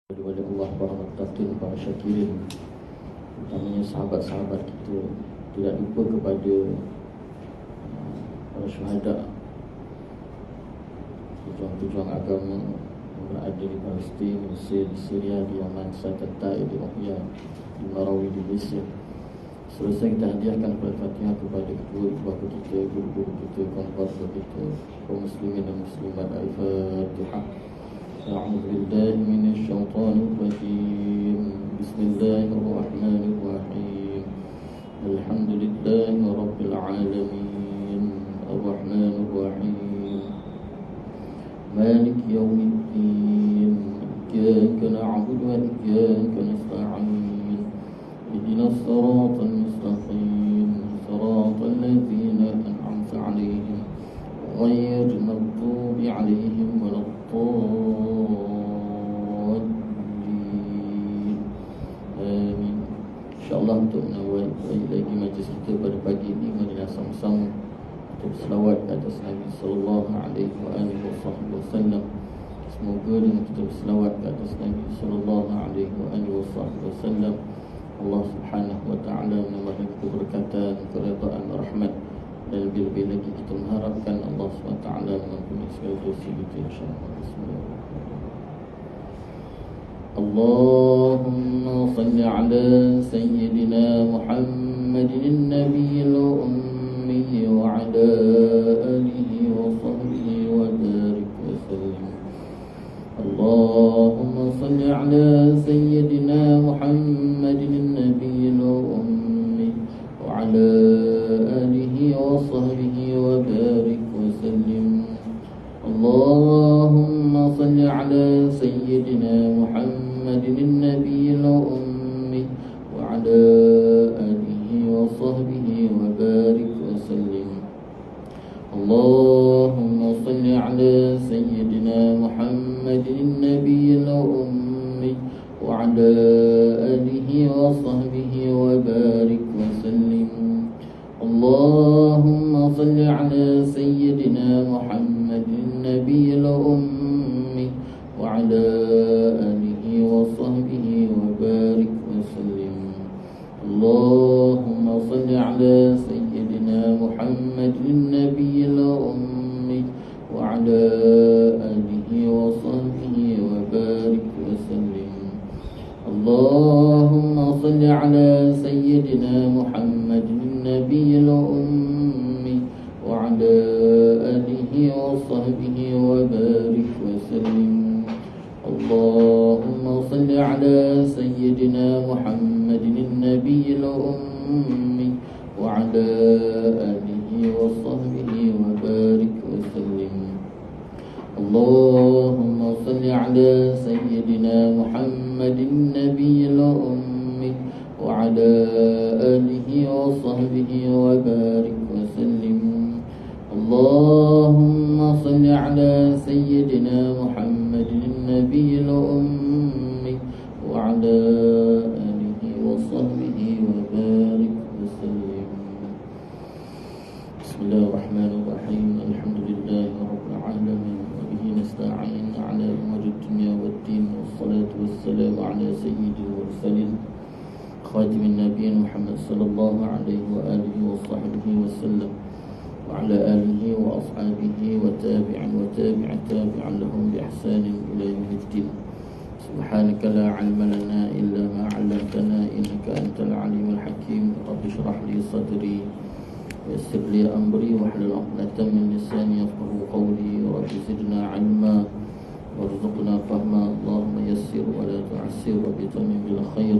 Oleh Allah, para muttaqin, para syakirin, utamanya sahabat-sahabat kita, tidak lupa kepada para syuhada, pejuang-pejuang agama yang berada di Palestin, Mesir, di Syria, di Yaman, Sadat, Taif, di Ohia, di Marawi, di Mesir. Selesai kita hadiahkan Al-Fatihah kepada kedua ibu bapa kita, guru-guru kita, kawan-kawan kita, kaum muslimin dan muslimat. Al-Fatihah. أعوذ بالله من الشيطان الرجيم بسم الله الرحمن الرحيم الحمد لله رب العالمين الرحمن الرحيم مالك يوم الدين إياك نعبد وإياك نستعين اهدنا الصراط المستقيم صراط الذين أنعمت عليهم غير المغضوب عليهم ولا Amin. InsyaAllah untuk mengawal lagi majlis kita pada pagi ini, marilah sama-sama untuk selawat ke atas Nabi sallallahu alaihi wasallam. Semoga dengan kita berselawat ke atas Nabi sallallahu alaihi wasallam, Allah Subhanahu wa taala menambahkan keberkatan, keridaan, rahmat, dan lebih-lebih lagi kita mengharapkan Allah SWT mengampuni segala dosa kita, insyaAllah. Bismillahirrahmanirrahim. Allahumma salli ala Sayyidina Muhammadin Nabiyil Ummi wa ala alihi wa sahbihi wa barik wa sallim. Allahumma salli ala Sayyidina Muhammadin Nabiyil Ummi wa ala alihi wa sahbihi wa barik wa sallim. Allahumma salli ala Sayyidina Muhammadin Nabiyil Ummi wa ala alihi wa sahbihi wa barik wa sallim. Allahumma salli ala Sayyidina Muhammadin Nabiyil Ummi wa ala alihi wa sahbihi wa barik wa sallim. Allahumma salli ala Sayyidina Muhammadin Nabiyil Ummi wa ala alihi wa sahbihi wa barik wa sallim. Allahumma salli ala Sayyidina Muhammadin Nabiyil Ummi wa ala alihi wa sahbihi wa barik wa sallim. Allahumma salli ala Sayyidina Muhammadin Nabiyil Ummi wa ala alihi wa sahbihi wa barik wa sallim. Allahumma salli ala Sayyidina Muhammadin Nabiyil Ummi wa ala alihi wa sahbihi wa barik wa sallim. Allahumma salli ala Sayyidina Muhammadin Nabiyil Ummi wa ala alihi wa sahbihi wa barik wa sallim. Allahumma salli ala Sayyidina Muhammadin Nabiyil Ummi wa ala alihi wa sahbihi wa barik wa sallim. Bismillahirrahmanirrahim. Alhamdulillahi rabbil alamin. نستعين على أمور الدنيا والدين والصلاة والسلام على سيد المرسلين خاتم النبيين محمد صلى الله عليه وآله وصحبه وسلم وعلى آله وأصحابه وتابع لهم بإحسان إلى يوم الدين. سبحانك لا علم لنا إلا ما علمتنا إنك أنت العليم الحكيم. رب اشرح لي صدري ويسر لي أمري واحلل عقدة من لساني يفقهوا قولي. رب زدنا علما وارزقنا فهما. اللهم يسر ولا تعسر وبتمم بالخير.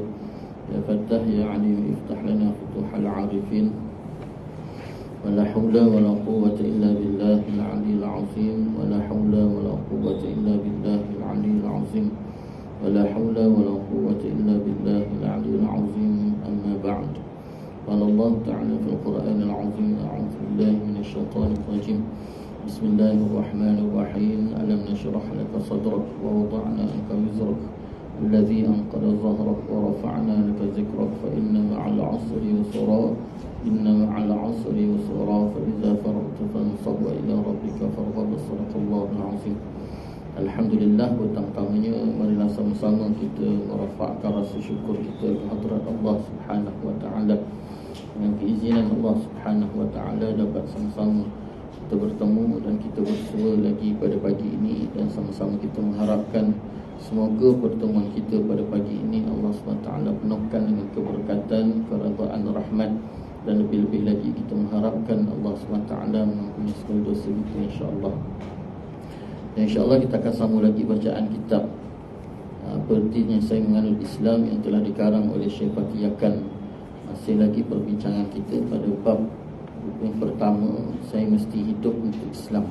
يا فتاح يا عليم افتح لنا فتوح العارفين. ولا حول ولا قوة إلا بالله العلي العظيم. ولا حول ولا قوة إلا بالله العلي العظيم. ولا حول ولا قوة إلا بالله العلي العظيم. أما بعد. قال الله تعالى في القرآن العظيم: أعوذ بالله من الشيطان الرجيم. بسم الله الرحمن الرحيم. ألم نشرح لك صدرك ووضعنا عنك وزرك الذي أنقض ظهرك ورفعنا لك ذكرك فإن مع العسر يسرا إن مع العسر يسرا فإذا فرغت فانصب وإلى ربك فارغب. صدق الله العظيم. Alhamdulillah, pertama-tamanya marilah sama-sama kita merafakkan rasa syukur kita ke hadirat Allah Subhanahu wa taala. Dengan keizinan Allah Subhanahu wa taala dapat sama-sama kita bertemu dan kita bersua lagi pada pagi ini, dan sama-sama kita mengharapkan semoga pertemuan kita pada pagi ini Allah SWT penuhkan dengan keberkatan, keridaan, rahmat, dan lebih-lebih lagi kita mengharapkan Allah SWT mengampuni segala dosa kita, insya-Allah. Dan insya-Allah kita akan sambung lagi bacaan kitab Pertinya Saya Menganut Islam yang telah dikarang oleh Syekh Fatih Yakan. Masih lagi perbincangan kita pada bab yang pertama, saya mesti hidup untuk Islam.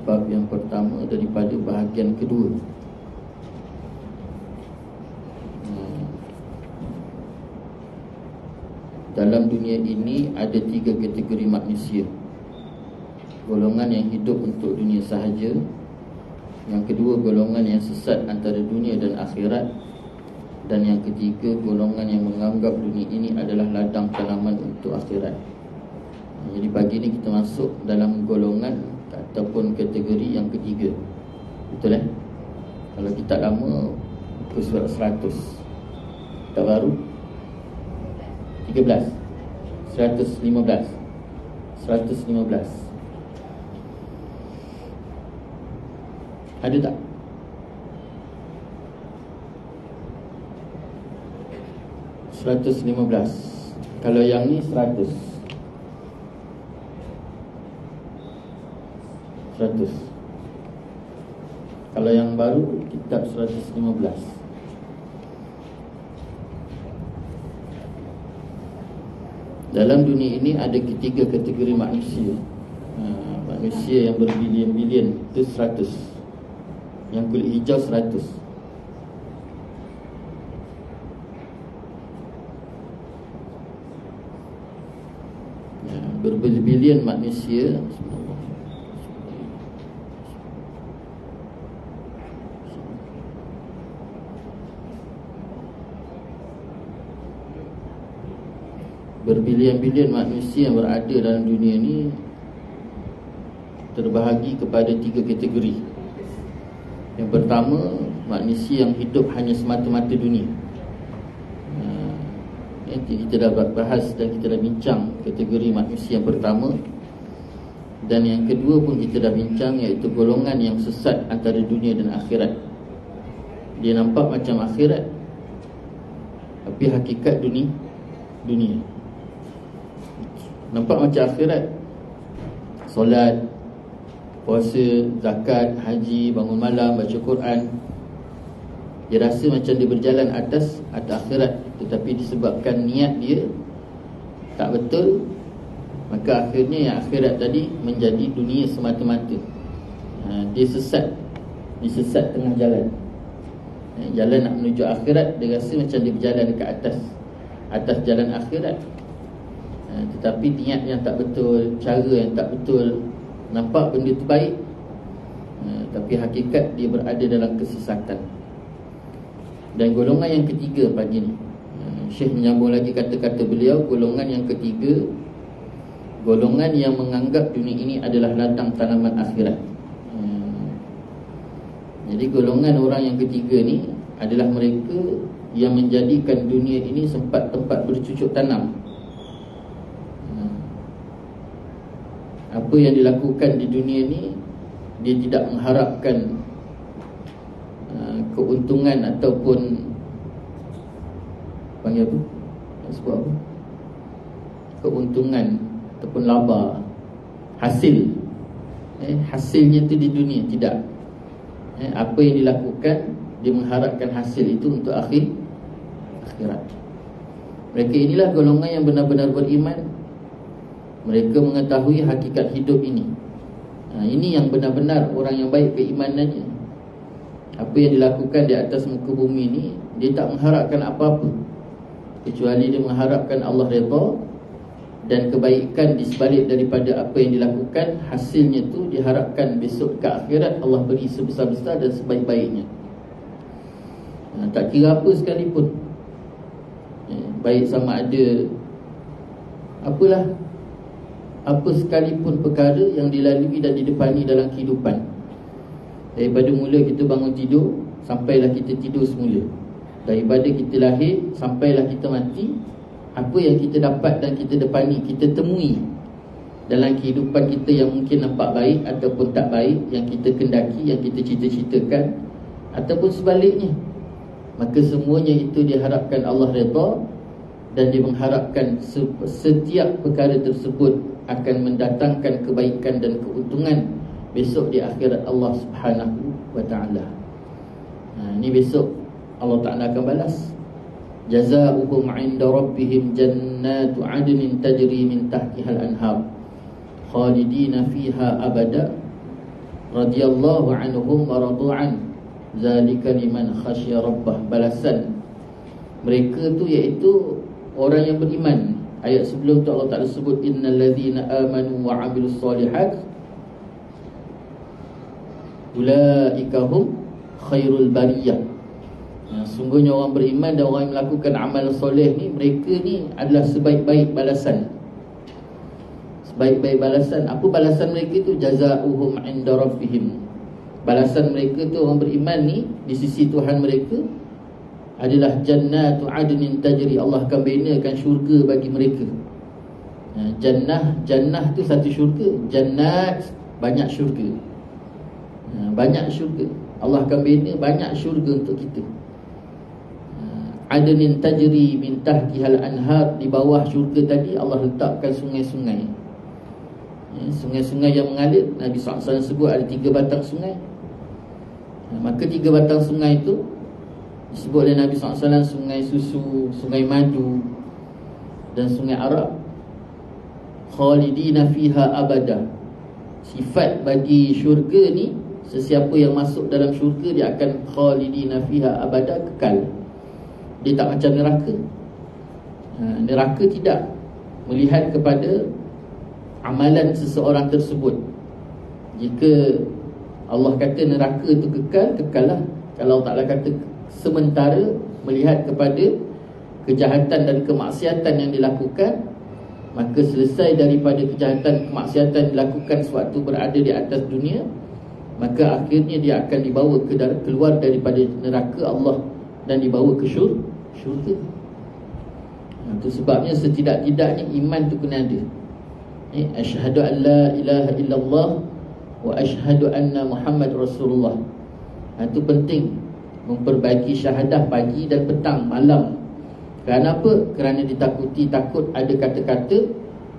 Bab yang pertama daripada bahagian kedua. Dalam dunia ini ada 3 kategori manusia. Golongan yang hidup untuk dunia sahaja. Yang kedua, golongan yang sesat antara dunia dan akhirat. Dan yang ketiga, golongan yang menganggap dunia ini adalah ladang tanaman untuk akhirat. Jadi pagi ni kita masuk dalam golongan ataupun kategori yang ketiga. Betul eh? Kalau kita lama ke surat 100, tak baru 13, 115, 115. Ada tak? $115. Kalau yang ni 100. Kalau yang baru kitab 115. Dalam dunia ini ada 3 kategori manusia. Manusia yang berbilion-bilion itu 100. Yang kulit hijau 100. Berbilion manusia. Berbilion-bilion manusia yang berada dalam dunia ini terbahagi kepada 3 kategori. Yang pertama, manusia yang hidup hanya semata-mata dunia. Kita dah bahas dan kita dah bincang kategori manusia yang pertama. Dan yang kedua pun kita dah bincang, iaitu golongan yang sesat antara dunia dan akhirat. Dia nampak macam akhirat, tapi hakikat dunia. Nampak macam akhirat, solat, puasa, zakat, haji, bangun malam, baca Quran. Dia rasa macam dia berjalan atas akhirat, tetapi disebabkan niat dia tak betul, maka akhirnya yang akhirat tadi menjadi dunia semata-mata. Dia sesat tengah jalan. Jalan nak menuju akhirat, dia rasa macam dia berjalan dekat atas jalan akhirat. Tetapi niat yang tak betul, cara yang tak betul. Nampak benda tu baik, tapi hakikat dia berada dalam kesesatan. Dan golongan yang ketiga pagi ni, Syekh menyambung lagi kata-kata beliau. Golongan yang ketiga, golongan yang menganggap dunia ini adalah ladang tanaman akhirat. Jadi golongan orang yang ketiga ni adalah mereka yang menjadikan dunia ini tempat bercucuk tanam. Apa yang dilakukan di dunia ni, dia tidak mengharapkan keuntungan ataupun panggil apa? Sebab apa? Keuntungan ataupun laba, hasil. Hasilnya tu di dunia, tidak. Apa yang dilakukan, dia mengharapkan hasil itu untuk akhirat. Mereka inilah golongan yang benar-benar beriman. Mereka mengetahui hakikat hidup ini. Ini yang benar-benar orang yang baik keimanannya. Apa yang dilakukan di atas muka bumi ini, dia tak mengharapkan apa-apa, kecuali dia mengharapkan Allah redha dan kebaikan di sebalik daripada apa yang dilakukan. Hasilnya tu diharapkan besok ke akhirat Allah beri sebesar-besar dan sebaik-baiknya. Tak kira apa sekalipun, baik sama ada apalah, apa sekalipun perkara yang dilalui dan didepani dalam kehidupan. Daripada mula kita bangun tidur sampailah kita tidur semula, daripada kita lahir sampailah kita mati, apa yang kita dapat dan kita depani, kita temui dalam kehidupan kita yang mungkin nampak baik ataupun tak baik, yang kita kendaki, yang kita cita-citakan, ataupun sebaliknya, maka semuanya itu diharapkan Allah redha, dan dia mengharapkan setiap perkara tersebut akan mendatangkan kebaikan dan keuntungan besok di akhirat Allah Subhanahu wa ta'ala. Ini besok Allah Ta'ala akan balas. Jazaohum 'inda rabbihim jannatu 'adnin tajri min tahtiha al-anhar khalidina fiha abada radhiyallahu anhum wa radu an zalika liman khasya rabbah. Balasan mereka tu iaitu orang yang beriman. Ayat sebelum tu Allah Ta'ala sebut innal ladzina amanu wa 'amilus solihat ulaika hum khairul bariyah. Sungguhnya orang beriman dan orang yang melakukan amal soleh ni, mereka ni adalah sebaik-baik balasan. Sebaik-baik balasan. Apa balasan mereka tu? Jazaohum 'inda rabbihim. Balasan mereka tu, orang beriman ni, di sisi Tuhan mereka adalah jannatu 'adnin tajri. Allah akan binakan syurga bagi mereka. Jannah tu satu syurga. Jannat banyak syurga. Banyak syurga. Allah akan bina banyak syurga untuk kita. Adnin tajri min tahtihal anhar. Di bawah syurga tadi Allah letakkan sungai-sungai. Sungai-sungai yang mengalir. Nabi SAW sebut ada 3 batang sungai. Maka 3 batang sungai itu disebut oleh Nabi SAW sungai susu, sungai madu dan sungai arak. Khalidina fiha abada. Sifat bagi syurga ni, sesiapa yang masuk dalam syurga dia akan khalidina fiha abada, kekal. Dia tak macam neraka. Neraka tidak melihat kepada amalan seseorang tersebut. Jika Allah kata neraka itu kekal, kekallah. Kalau Allah Ta'ala kata sementara, melihat kepada kejahatan dan kemaksiatan yang dilakukan, maka selesai daripada kejahatan kemaksiatan dilakukan sewaktu berada di atas dunia, maka akhirnya dia akan dibawa keluar daripada neraka Allah dan dibawa ke syurga. Itu sebabnya setidak-tidaknya iman tu kena ada. Asyhadu an la ilaha illallah wa asyhadu anna Muhammad Rasulullah. Itu penting, memperbaiki syahadah pagi dan petang, malam. Kerana apa? Kerana ditakuti, takut ada kata-kata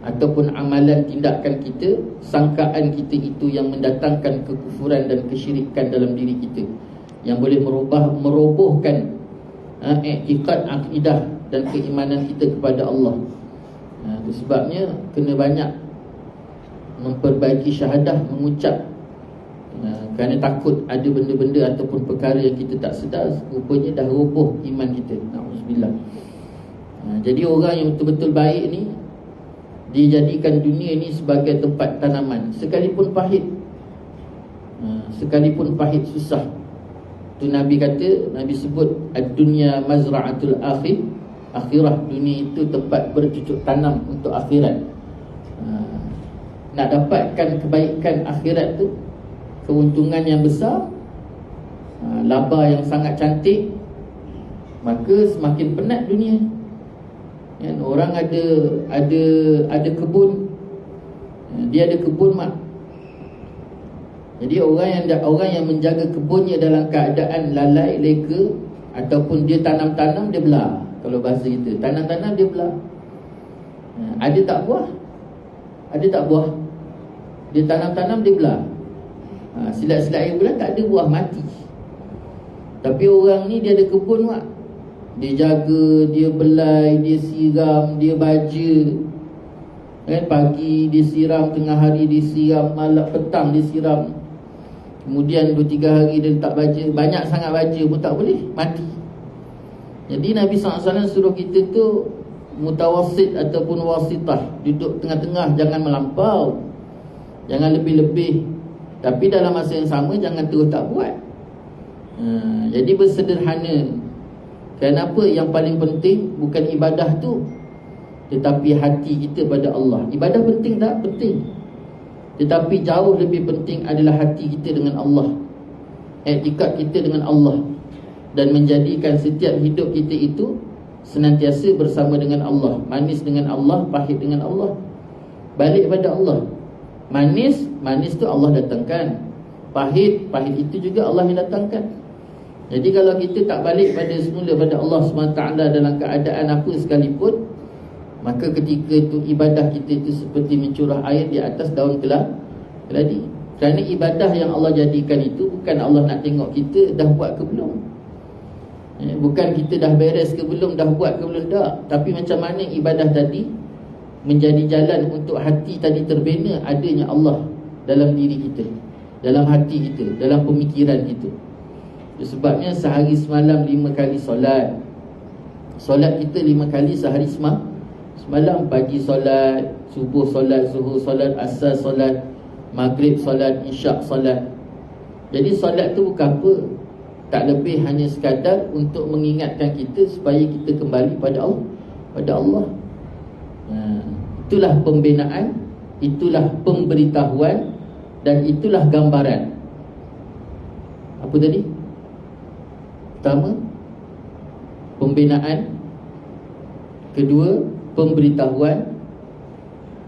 ataupun amalan tindakan kita, sangkaan kita itu yang mendatangkan kekufuran dan kesyirikan dalam diri kita, yang boleh merobohkan iktikad, akidah dan keimanan kita kepada Allah. Itu sebabnya kena banyak memperbaiki syahadah, mengucap. Kerana takut ada benda-benda ataupun perkara yang kita tak sedar, rupanya dah roboh iman kita. Na'udzubillah. Jadi orang yang betul-betul baik ni, dia jadikan dunia ni sebagai tempat tanaman, sekalipun pahit. Sekalipun pahit, susah. Tu Nabi kata, Nabi sebut ad-dunya mazra'atul akhirah. Dunia itu tempat bercucuk tanam untuk akhirat. Nak dapatkan kebaikan akhirat tu, keuntungan yang besar, laba yang sangat cantik, maka semakin penat dunia. Orang ada kebun, dia ada kebun mak. Jadi orang yang menjaga kebunnya dalam keadaan lalai, leka, ataupun dia tanam-tanam, dia belah. Kalau bahasa kita, tanam-tanam dia belah. Ada tak buah? Ada tak buah? Dia tanam-tanam, dia belah. Silat-silat air bulan tak ada buah, mati. Tapi orang ni dia ada kebun mak. Dia jaga, dia belai, dia siram, dia baja. Pagi dia siram, tengah hari dia siram, malam petang dia siram. Kemudian 2-3 hari dia letak baja. Banyak sangat baja pun tak boleh, mati. Jadi Nabi SAW suruh kita tu mutawasit ataupun wasitah, duduk tengah-tengah, jangan melampau, jangan lebih-lebih. Tapi dalam masa yang sama jangan terus tak buat. Jadi bersederhana. Kenapa? Yang paling penting bukan ibadah tu, tetapi hati kita pada Allah. Ibadah penting tak? Penting. Tetapi jauh lebih penting adalah hati kita dengan Allah, iktikad kita dengan Allah, dan menjadikan setiap hidup kita itu senantiasa bersama dengan Allah. Manis dengan Allah, pahit dengan Allah, balik pada Allah. Manis tu Allah datangkan, pahit itu juga Allah yang datangkan. Jadi kalau kita tak balik pada semula pada Allah SWT dalam keadaan apa sekalipun, maka ketika itu ibadah kita itu seperti mencurah air di atas daun keladi. Kerana ibadah yang Allah jadikan itu bukan Allah nak tengok kita dah buat ke belum, bukan kita dah beres ke belum, dah buat ke belum, tak. Tapi macam mana ibadah tadi menjadi jalan untuk hati tadi terbina adanya Allah dalam diri kita, dalam hati kita, dalam pemikiran kita. Sebabnya sehari semalam 5 kali solat. Solat kita 5 kali sehari semalam. Pagi solat, subuh solat, zuhur solat, asar solat, maghrib solat, isyak solat. Jadi solat tu bukan apa, tak lebih hanya sekadar untuk mengingatkan kita supaya kita kembali pada Allah. Itulah pembinaan, itulah pemberitahuan, dan itulah gambaran. Apa tadi? Pertama, pembinaan. Kedua, pemberitahuan.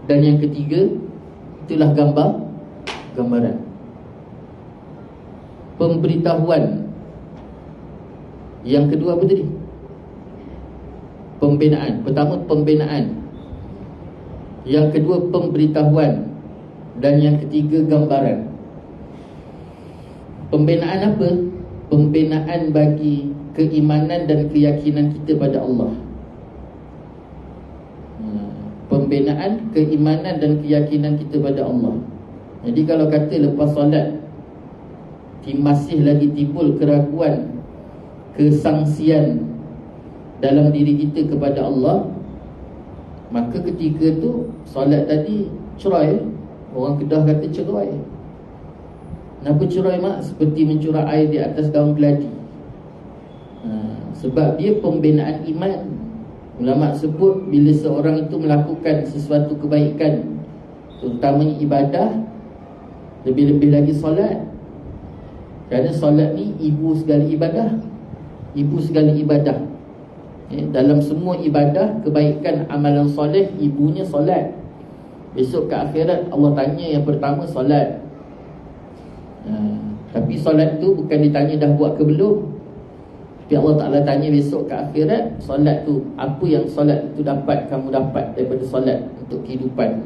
Dan yang ketiga, itulah gambaran. Pemberitahuan. Yang kedua apa tadi? Pembinaan. Pertama, pembinaan. Yang kedua, pemberitahuan. Dan yang ketiga, gambaran. Pembinaan apa? Pembinaan bagi keimanan dan keyakinan kita pada Allah. Pembinaan keimanan dan keyakinan kita pada Allah. Jadi kalau kata lepas solat masih lagi timbul keraguan, kesangsian dalam diri kita kepada Allah, maka ketika tu solat tadi cerai. Orang Kedah kata cerai. Kenapa cerai mak? Seperti mencurah air di atas daun keladi. Sebab dia pembinaan iman. Ulama sebut bila seorang itu melakukan sesuatu kebaikan, terutamanya ibadah, lebih-lebih lagi solat. Kerana solat ni ibu segala ibadah. Ibu segala ibadah. Dalam semua ibadah, kebaikan, amalan soleh, ibunya solat. Besok ke akhirat Allah tanya yang pertama solat. Tapi solat tu bukan ditanya dah buat ke belum. Tapi Allah Ta'ala tanya besok ke akhirat, solat tu, apa yang solat itu dapat, kamu dapat daripada solat untuk kehidupan.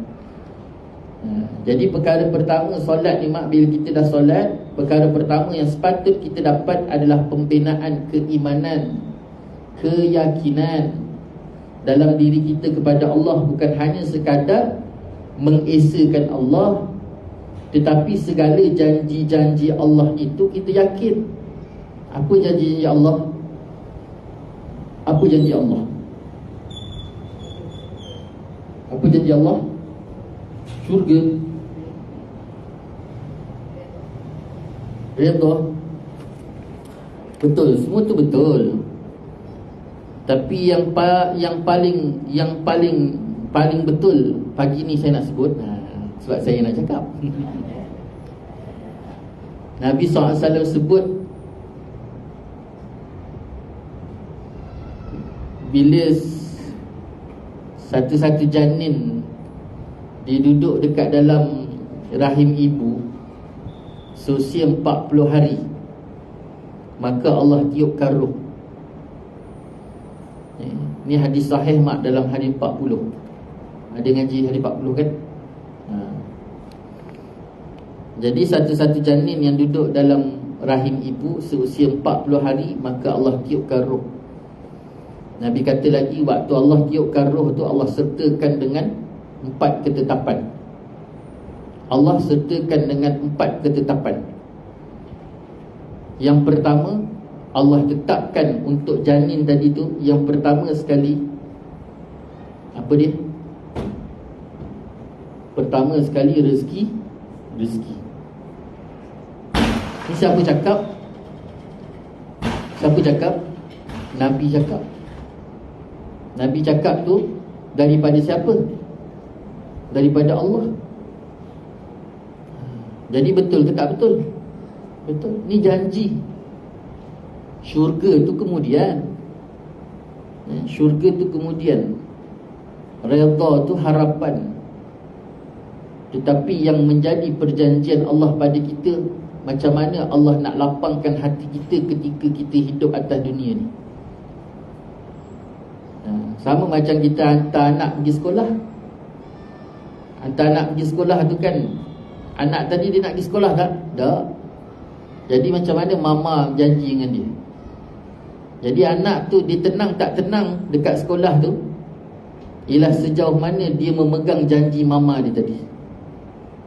Jadi perkara pertama solat ni mak, bila kita dah solat, perkara pertama yang sepatut kita dapat adalah pembinaan keimanan, keyakinan dalam diri kita kepada Allah. Bukan hanya sekadar mengesakan Allah, tetapi segala janji-janji Allah itu kita yakin. Apa janji Allah? Apa janji Allah? Apa janji Allah? Syurga, redha. Betul, semua tu betul. Tapi yang paling betul pagi ni saya nak sebut, sebab saya nak cakap. Nabi SAW sebut, bila satu-satu janin dia duduk dekat dalam rahim ibu seusia 40 hari, maka Allah tiupkan roh. Ni hadis sahih mak, dalam hadis 40. Ada ngaji hadis 40 kan? Jadi satu-satu janin yang duduk dalam rahim ibu seusia 40 hari, maka Allah tiupkan roh. Nabi kata lagi, waktu Allah tiupkan roh tu, Allah sertakan dengan 4 ketetapan. Allah sertakan dengan 4 ketetapan. Yang pertama, Allah tetapkan untuk janin tadi tu, yang pertama sekali, apa dia? Pertama sekali rezeki. Ni siapa cakap? Siapa cakap? Nabi cakap. Nabi cakap tu Daripada siapa? Daripada Allah. Jadi betul ke tak betul? Betul. Ni janji. Syurga tu kemudian. Syurga tu kemudian. Redha tu harapan. Tetapi yang menjadi perjanjian Allah pada kita, macam mana Allah nak lapangkan hati kita ketika kita hidup atas dunia ni. Sama macam kita hantar anak pergi sekolah. Hantar anak pergi sekolah tu kan, anak tadi dia nak pergi sekolah tak? Tak. Jadi macam mana mama janji dengan dia? Jadi anak tu dia tenang tak tenang dekat sekolah tu ialah sejauh mana dia memegang janji mama dia tadi.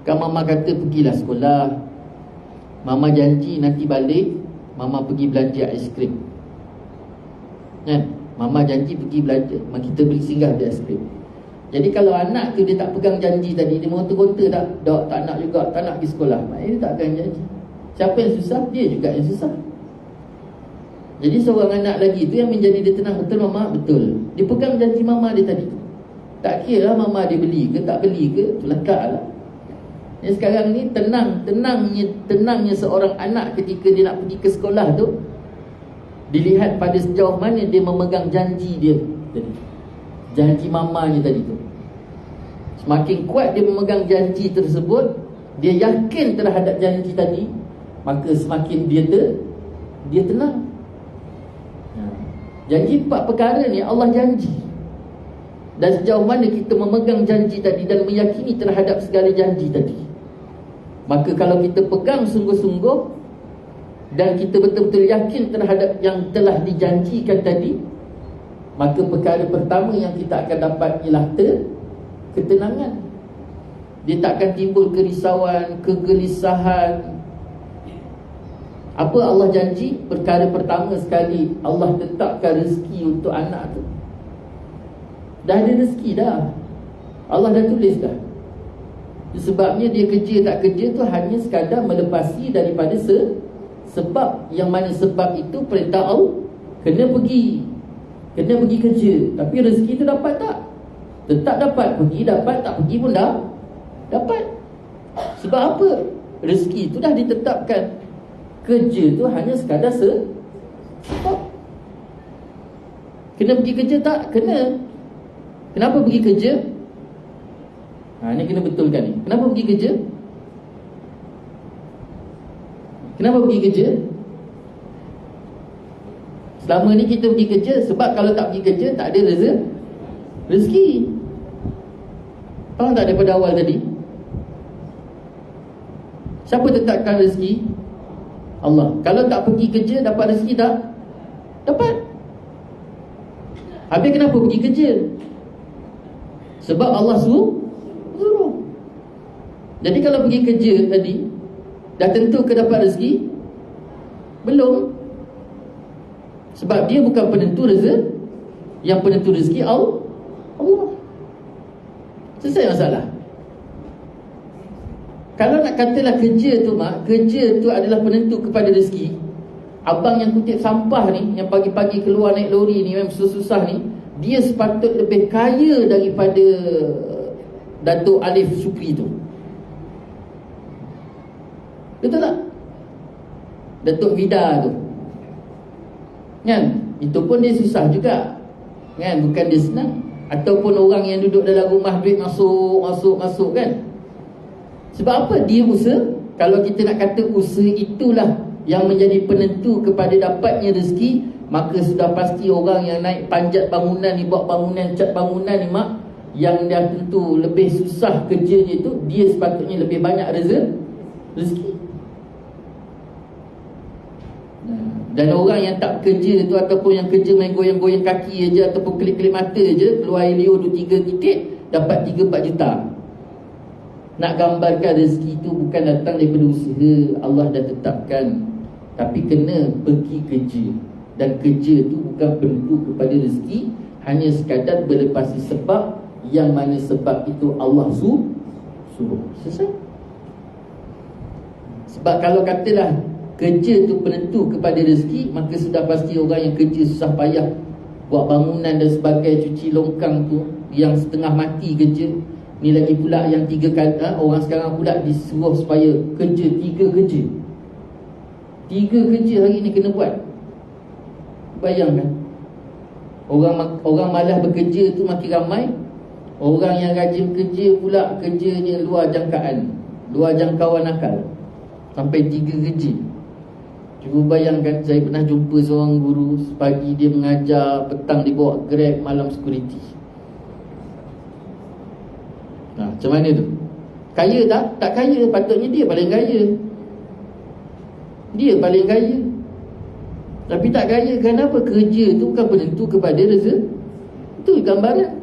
Kan mama kata pergilah sekolah, mama janji nanti balik mama pergi belanja aiskrim. Kan? Mama janji pergi belanja, kita beli singgah dia aiskrim. Jadi kalau anak tu dia tak pegang janji tadi, dia gonta-gonta tak nak juga, tak nak pergi sekolah, maknanya dia tak pegang janji. Siapa yang susah? Dia juga yang susah. Jadi seorang anak lagi tu yang menjadi dia tenang. Betul mama? Betul. Dia pegang janji mama dia tadi. Tak kira lah mama dia beli ke tak beli ke, tu lekak lah. Yang sekarang ni tenangnya seorang anak ketika dia nak pergi ke sekolah tu dilihat pada sejauh mana dia memegang janji dia tadi. Janji mamanya tadi tu. Semakin kuat dia memegang janji tersebut, dia yakin terhadap janji tadi, maka semakin dia tenang. Janji 4 perkara ni Allah janji. Dan sejauh mana kita memegang janji tadi dan meyakini terhadap segala janji tadi, maka kalau kita pegang sungguh-sungguh dan kita betul-betul yakin terhadap yang telah dijanjikan tadi, maka perkara pertama yang kita akan dapat ialah ketenangan. Dia tak akan timbul kerisauan, kegelisahan. Apa Allah janji? Perkara pertama sekali, Allah tetapkan rezeki untuk anak tu. Dah ada rezeki dah, Allah dah tulis dah. Sebabnya dia kerja tak kerja tu hanya sekadar melepasi daripada sebab. Yang mana sebab itu perintah Allah, kena pergi kerja. Tapi rezeki tu dapat tak? Tetap dapat. Pergi dapat, tak pergi pun dah dapat. Sebab apa? Rezeki tu dah ditetapkan. Kerja tu hanya sekadar sebab. Kena pergi kerja tak? Kena. Kenapa pergi kerja? Ni kena betulkan ni. Kenapa pergi kerja? Kenapa pergi kerja? Selama ni kita pergi kerja sebab kalau tak pergi kerja tak ada rezeki. Faham tak daripada awal tadi? Siapa tetapkan rezeki? Allah. Kalau tak pergi kerja dapat rezeki tak? Dapat. Habis kenapa pergi kerja? Sebab Allah suruh. Jadi kalau pergi kerja tadi, dah tentu ke dapat rezeki? Belum. Sebab dia bukan penentu rezeki. Yang penentu rezeki Allah. Selesai masalah. Kalau nak katalah kerja tu kerja tu adalah penentu kepada rezeki. Abang yang kutip sampah ni, yang pagi-pagi keluar naik lori ni, memang susah-susah ni, dia sepatut lebih kaya daripada Datuk Alif Syukri tu. Betul tak? Datuk Vida tu, kan? Itu pun dia susah juga, kan? Bukan dia senang. Ataupun orang yang duduk dalam rumah, duit masuk kan? Sebab apa? Dia usaha. Kalau kita nak kata usaha itulah yang menjadi penentu kepada dapatnya rezeki, maka sudah pasti orang yang naik panjat bangunan ni, buat bangunan, cat bangunan ni yang dia tentu lebih susah kerjanya itu, dia sepatutnya lebih banyak rezeki. Dan orang yang tak kerja tu, ataupun yang kerja main goyang-goyang kaki aja, ataupun kelip-kelip mata aja, keluar Elio 2-3 titik, dapat 3-4 juta. Nak gambarkan rezeki tu bukan datang daripada usaha, Allah dah tetapkan. Tapi kena pergi kerja. Dan kerja tu bukan penentu kepada rezeki, hanya sekadar berlepasi sebab, yang mana sebab itu Allah suruh. Selesai. Sebab kalau katalah kerja tu penentu kepada rezeki, maka sudah pasti orang yang kerja susah payah buat bangunan dan sebagainya, cuci longkang tu, yang setengah mati kerja. Ni lagi pula yang 3 kali, orang sekarang pula disuruh supaya kerja 3 kerja. 3 kerja hari ni kena buat. Bayangkan, orang malas bekerja tu makin ramai. Orang yang rajin kerja pula kerjanya luar jangkaan, luar jangkauan akal, sampai 3 kerja. Cuba bayangkan, saya pernah jumpa seorang guru, pagi dia mengajar, petang dia bawa Grab, malam security. Macam mana tu? Kaya tak? Tak kaya. Patutnya dia paling kaya. Dia paling kaya. Tapi tak kaya. Kenapa? Kerja tu bukan penentu kepada rezeki. Itu gambaran.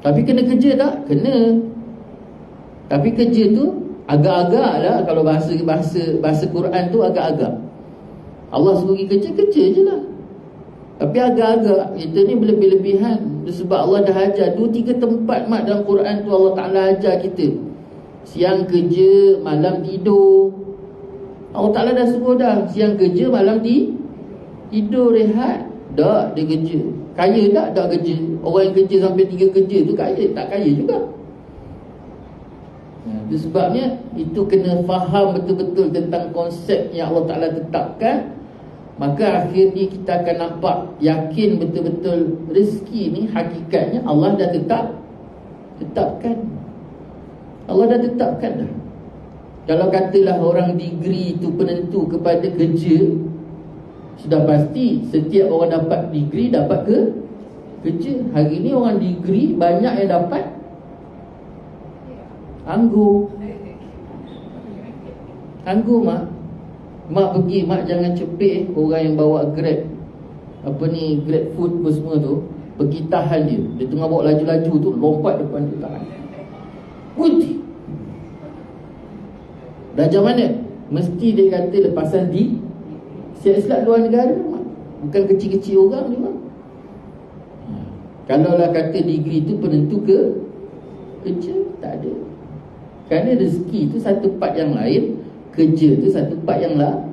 Tapi kena kerja tak? Kena. Tapi kerja tu agak-agak lah. Kalau bahasa Quran tu agak-agak. Allah suruh pergi kerja je lah. Tapi agak-agak. Kita ni berlebih-lebihan. Sebab Allah dah ajar 2-3 tempat mak dalam Quran tu Allah Ta'ala ajar kita. Siang kerja, malam tidur. Allah Ta'ala dah suruh dah. Siang kerja, malam tidur, rehat. Tak, dia kerja. Kaya tak? Tak kerja. Orang yang kerja sampai 3 kerja tu kaya? Tak kaya juga. Itu sebabnya itu kena faham betul-betul tentang konsep yang Allah Ta'ala tetapkan. Maka akhirnya kita akan nampak, yakin betul-betul rezeki ni hakikatnya Allah dah tetapkan. Allah dah tetapkan dah. Kalau katalah orang degree tu penentu kepada kerja, sudah pasti setiap orang dapat degree dapat kerja. Hari ni orang degree banyak yang dapat anggur. Anggur mak pergi, mak jangan cepik orang yang bawa Grab, Grab food apa semua tu, pergi tahan dia. Dia tengah bawa laju-laju tu, lompat depan dia, tahan. Putih. Belajar mana? Mesti dia kata lepasan di siap-siap luar negara, mak. Bukan kecil-kecil orang ni, mak. Kalaulah kata degree tu penentu kerja, tak ada. Kerana rezeki tu satu part yang lain, kerja tu satu part yang lain.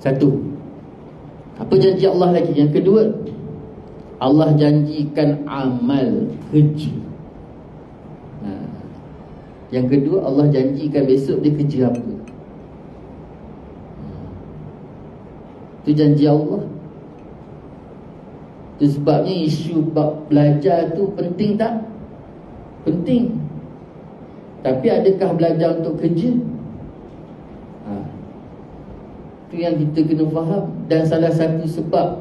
Satu. Apa janji Allah lagi? Yang kedua, Allah janjikan amal kerja. Yang kedua, Allah janjikan besok dia kerja apa. Itu janji Allah. Itu sebabnya isu bab belajar tu penting tak? Penting. Tapi adakah belajar untuk kerja? Itu yang kita kena faham. Dan salah satu sebab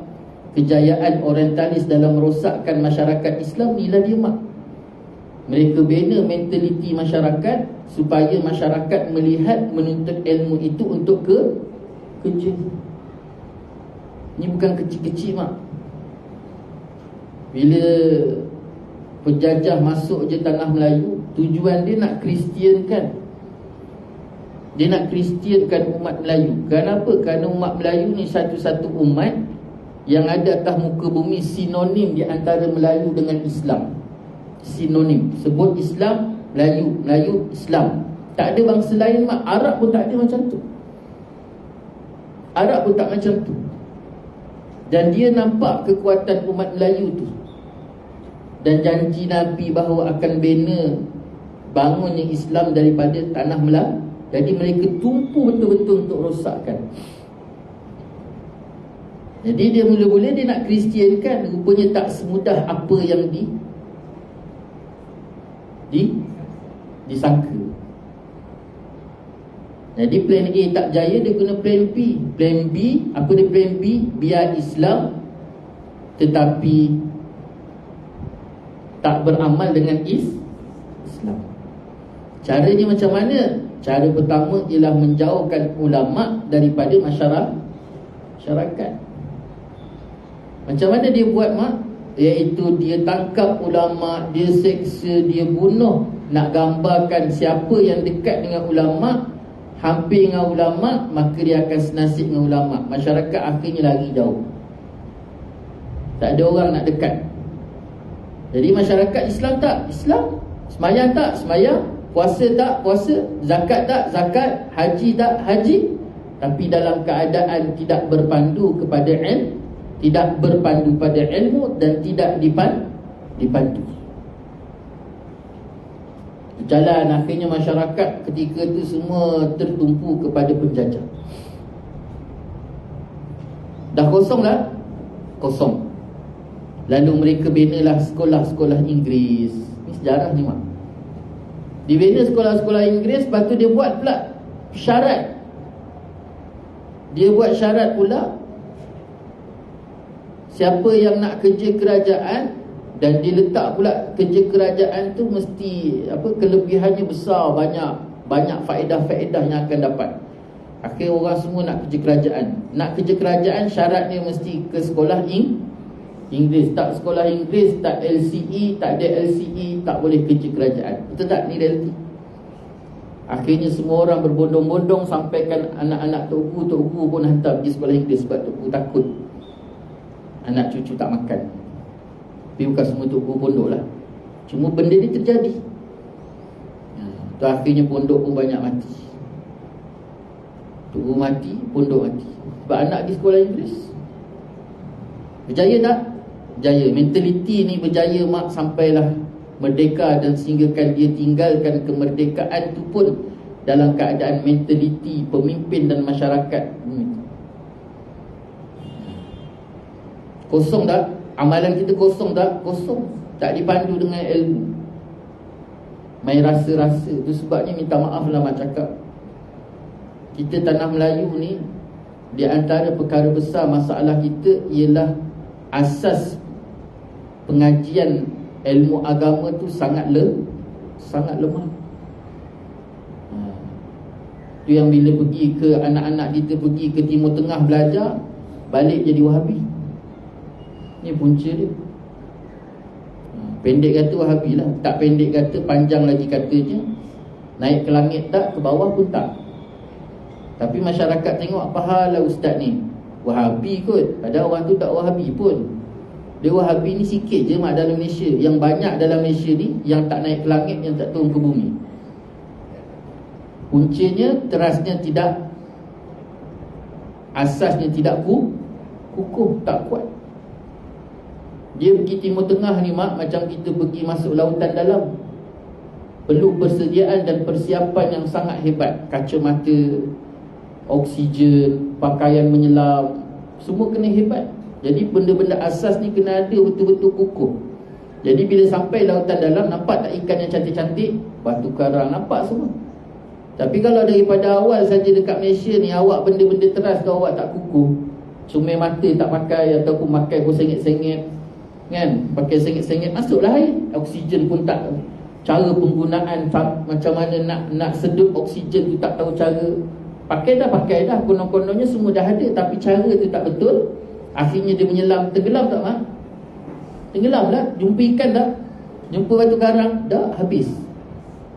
kejayaan orientalis dalam merosakkan masyarakat Islam ni lah dia, mak. Mereka bina mentaliti masyarakat supaya masyarakat melihat menuntut ilmu itu untuk kerja. Ini bukan kecil-kecil, mak. Bila penjajah masuk je tanah Melayu, tujuan dia nak Kristiankan. Dia nak Kristiankan umat Melayu. Kenapa? Kerana umat Melayu ni satu-satu umat yang ada atas muka bumi sinonim di antara Melayu dengan Islam. Sinonim. Sebut Islam, Melayu, Melayu, Islam. Tak ada bangsa lain, mak. Arab pun tak ada macam tu. Arab pun tak macam tu. Dan dia nampak kekuatan umat Melayu tu. Dan janji Nabi bahawa akan bina bangunnya Islam daripada tanah Melayu. Jadi mereka tumpu betul-betul untuk rosakkan. Jadi dia mula-mula dia nak Kristiankan. Rupanya tak semudah apa yang disangka. Jadi plan A tak jaya, dia guna plan B. Plan B, apa dia plan B? Biar Islam tetapi tak beramal dengan Islam. Caranya macam mana? Cara pertama ialah menjauhkan ulama daripada masyarakat. Macam mana dia buat, mak? Iaitu dia tangkap ulama, dia seksa, dia bunuh. Nak gambarkan siapa yang dekat dengan ulama, hampir dengan ulama, maka dia akan senasib dengan ulama. Masyarakat akhirnya lari jauh. Tak ada orang nak dekat. Jadi masyarakat Islam tak? Islam. Semayang tak? Semayang. Puasa tak? Puasa. Zakat tak? Zakat. Haji tak? Haji. Tapi dalam keadaan tidak berpandu kepada tidak berpandu pada ilmu dan tidak dipandu. Berjalan, akhirnya masyarakat ketika itu semua tertumpu kepada penjajah. Dah kosong dah? Kosong. Lalu mereka binalah sekolah-sekolah Inggeris. Ini sejarah ni mak. Dibina sekolah-sekolah Inggeris, lepas tu dia buat pula syarat. Dia buat syarat pula, siapa yang nak kerja kerajaan, dan dia letak pula kerja kerajaan tu mesti kelebihannya besar, banyak faedah-faedah yang akan dapat. Akhir orang semua nak kerja kerajaan. Nak kerja kerajaan syaratnya mesti ke sekolah Inggeris. Tak sekolah Inggeris, tak LCE, tak ada LCE, tak boleh kerja kerajaan. Betul tak? Ni realiti. Akhirnya semua orang berbondong-bondong, sampaikan anak-anak Tok Guru pun hantar pergi sekolah Inggeris sebab Tok Guru takut anak cucu tak makan. Tapi bukan semua Tok Guru pondok lah. Cuma benda ni terjadi. Tu akhirnya pondok pun banyak mati. Tok Guru mati, pondok mati. Sebab anak di sekolah Inggeris. Berjaya tak? Berjaya. Mentaliti ni berjaya mak, sampailah merdeka, dan sehinggakan dia tinggalkan kemerdekaan tu pun dalam keadaan mentaliti pemimpin dan masyarakat. Kosong tak? Amalan kita kosong tak? Kosong. Tak dipandu dengan ilmu. Main rasa-rasa. Itu sebabnya minta maaf lah mak cakap, kita tanah Melayu ni, di antara perkara besar masalah kita ialah asas pengajian ilmu agama tu sangat lemah. Tu yang bila pergi ke anak-anak kita pergi ke Timur Tengah belajar, balik jadi Wahabi. Ni punca dia. Pendek kata Wahabi lah. Tak pendek kata, panjang lagi katanya, naik ke langit tak, ke bawah pun tak. Tapi masyarakat tengok, apa hal lah ustaz ni, Wahabi kot. Padahal orang tu tak Wahabi pun. Dia Wahabi ni sikit je mak dalam Malaysia. Yang banyak dalam Malaysia ni yang tak naik ke langit, yang tak turun ke bumi. Puncanya, terasnya tidak, asasnya tidak kukuh, tak kuat. Dia pergi Timur Tengah ni mak, macam kita pergi masuk lautan dalam. Perlu persediaan dan persiapan yang sangat hebat. Kacamata, oksigen, pakaian menyelam, semua kena hebat. Jadi benda-benda asas ni kena ada betul-betul kukuh. Jadi bila sampai lautan dalam, nampak tak ikan yang cantik-cantik? Batu karang, nampak semua. Tapi kalau daripada awal saja dekat Malaysia ni, awak benda-benda teras tu awak tak kukuh, cermin mata tak pakai, ataupun pakai pun sengit-sengit, kan? Pakai sengit-sengit, masuklah air. Oksigen pun tak, cara penggunaan macam mana nak sedut oksigen tu tak tahu cara. Pakai dah, konon-kononnya semua dah ada, tapi cara tu tak betul. Akhirnya dia menyelam, tenggelam tak mak? Tenggelam lah. Jumpa ikan tak? Jumpa batu karang dah, habis,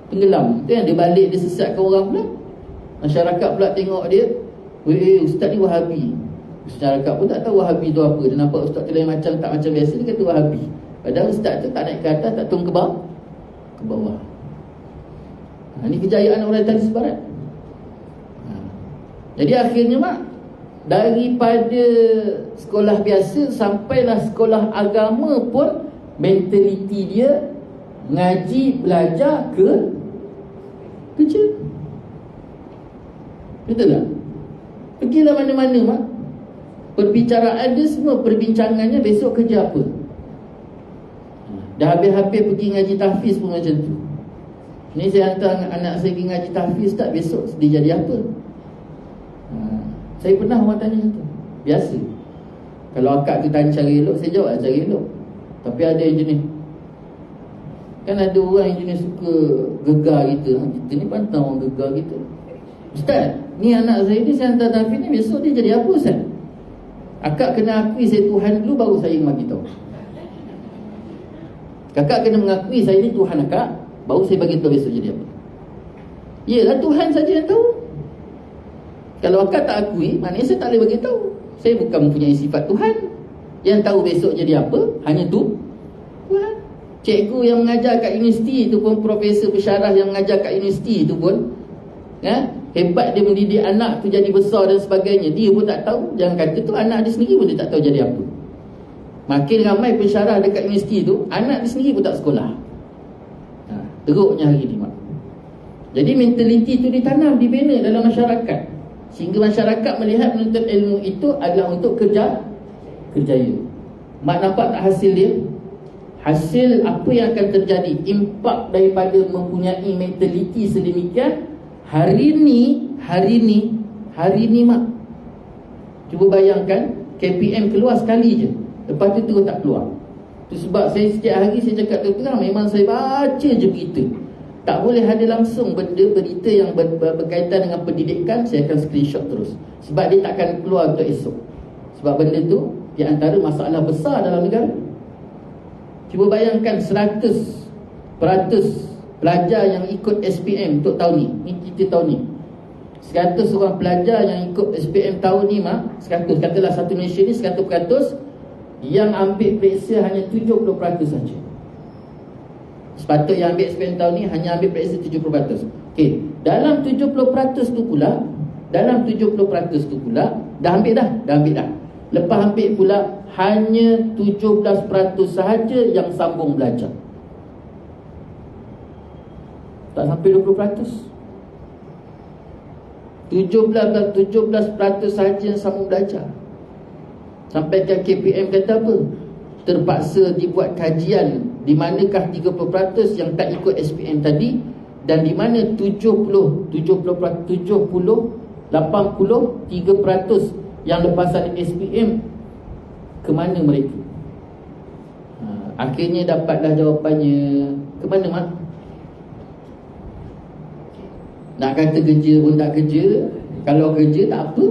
tenggelam. Itu yang dia balik, dia sesatkan orang pula. Masyarakat pula tengok dia, ustaz ni Wahabi. Masyarakat pun tak tahu Wahabi tu apa. Dia nampak ustaz tu lain macam, tak macam biasa, dia kata Wahabi. Padahal ustaz tu tak naik ke atas, tak turun ke bawah. Ini kejayaan orientalis barat. Jadi akhirnya mak, daripada sekolah biasa sampailah sekolah agama pun, mentaliti dia ngaji, belajar, kerja. Betul tak? Pergilah mana-mana mak, perbicaraan dia semua, perbincangannya besok kerja apa. Dah habis-habis pergi ngaji tahfiz pun macam tu. Ni saya hantar anak saya pergi ngaji tahfiz tak, besok dia jadi apa. Saya pernah orang tanya tu. Biasa. Kalau akak tu tanya cara elok, saya jawab cara elok. Tapi ada yang jenis, kan ada orang yang jenis suka gegar kita. Kita ni pantang orang gegar kita. Ustaz, ni anak saya ni, saya hantar tahfiz ni, besok dia jadi apa Ustaz? Akak kena akui saya Tuhan dulu, baru saya bagi tahu. Kakak kena mengakui saya ni Tuhan akak, baru saya bagi tahu besok jadi apa. Yelah, Tuhan saja yang tahu. Kalau akak tak akui, maknanya saya tak boleh bagi tahu. Saya bukan mempunyai sifat Tuhan. Yang tahu besok jadi apa, hanya tu Tuhan. Cikgu yang mengajar kat universiti tu pun, profesor pensyarah yang mengajar kat universiti tu pun, Hebat dia mendidik anak tu jadi besar dan sebagainya, dia pun tak tahu. Jangan kata tu, anak dia sendiri pun dia tak tahu jadi apa. Makin ramai pensyarah dekat universiti tu, anak dia sendiri pun tak sekolah. Teruknya hari ni, mak. Jadi mentaliti tu ditanam, dibina dalam masyarakat, sehingga masyarakat melihat menuntut ilmu itu adalah untuk kerjaya. Mak nampak tak hasil dia? Hasil apa yang akan terjadi, impak daripada mempunyai mentaliti sedemikian. Hari ni mak, cuba bayangkan, KPM keluar sekali je, lepas tu terus tak keluar. Itu sebab saya setiap hari saya cakap terang, memang saya baca je berita. Tak boleh ada langsung berita yang berkaitan dengan pendidikan, saya akan screenshot terus. Sebab dia takkan keluar untuk esok. Sebab benda tu di antara masalah besar dalam negara. Cuba bayangkan 100% pelajar yang ikut SPM untuk tahun ni. Ni kita tahun ni. 100 orang pelajar yang ikut SPM tahun ni, mak, 100, katalah satu Malaysia ni 100%, yang ambil periksa hanya 70% saja. Sepatut yang ambil SPM tahun ni hanya ambil periksa 70%. Okey, dalam 70% tu pula, dah ambil dah. Lepas ambil pula hanya 17% sahaja yang sambung belajar. Tak sampai 20%. 17% sahaja yang sambung belajar. Sampai ke KPM kata apa? Terpaksa dibuat kajian di manakah 30% yang tak ikut SPM tadi, dan di mana 80, 3% yang lepasan SPM, ke mana mereka? Akhirnya dapatlah jawapannya. Ke mana, mak? Nak kata kerja pun tak kerja. Kalau kerja tak apa.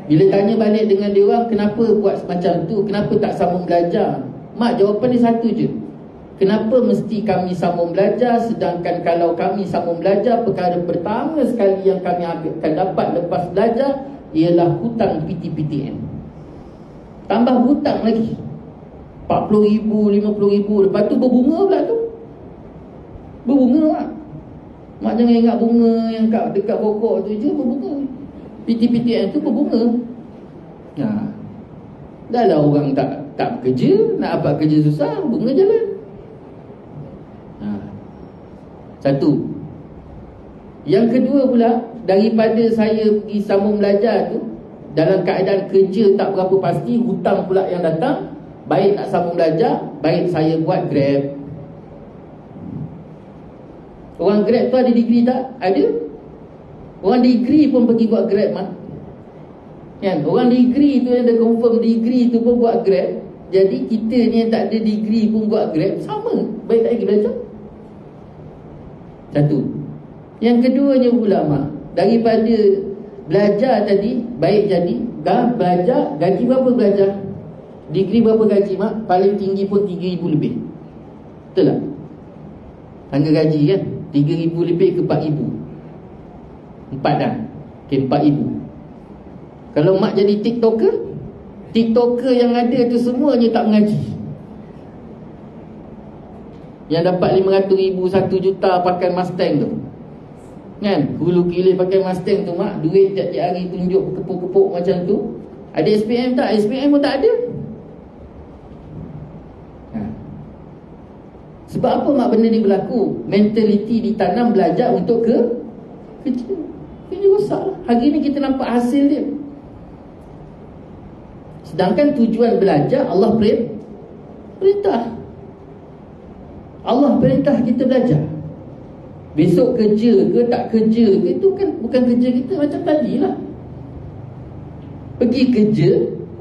Bila tanya balik dengan dia orang, kenapa buat macam tu, kenapa tak sambung belajar? Mak, jawapan dia satu je. Kenapa mesti kami sambung belajar, sedangkan kalau kami sambung belajar, perkara pertama sekali yang kami akan dapat lepas belajar ialah hutang PTPTN. Tambah hutang lagi 40,000, 50,000. Lepas tu berbunga pula tu. Berbunga, mak. Mak jangan ingat bunga yang dekat pokok tu je, berbunga. PTPTN tu berbunga. Dah lah orang tak bekerja, nak dapat kerja susah, bunga jalan. Satu. Yang kedua pula, daripada saya pergi sambung belajar tu, dalam keadaan kerja tak berapa pasti, hutang pula yang datang, baik nak sambung belajar, baik saya buat Grab. Orang Grab tu ada degree tak? Ada. Orang degree pun pergi buat Grab, mak. Kan? Orang degree tu yang dah confirm degree tu pun buat Grab. Jadi kita ni yang tak ada degree pun buat Grab, sama. Baik tak pergi belajar. Satu. Yang keduanya pula, mak, daripada belajar tadi, baik jadi, dah belajar, gaji berapa belajar? Degree berapa gaji, mak? Paling tinggi pun 3,000 lebih. Betul tak? Tangga gaji kan? 3,000 lebih ke 4,000. 4 dah. Okay, 4,000. Kalau mak jadi TikToker yang ada tu semuanya tak mengaji. Yang dapat 500,000, 1 juta pakai Mustang tu, kan? Hulu kilir pakai Mustang tu, mak. Duit tiap-tiap hari tunjuk kepuk-kepuk macam tu. Ada SPM tak? SPM pun tak ada. Sebab apa, mak, benda ni berlaku? Mentaliti ditanam, belajar untuk kerja. Kerja rosak lah. Hari ni kita nampak hasil dia. Sedangkan tujuan belajar, Allah perintah. Allah perintah kita belajar. Besok kerja ke tak kerja ke, itu kan bukan kerja kita. Macam tadi lah, pergi kerja,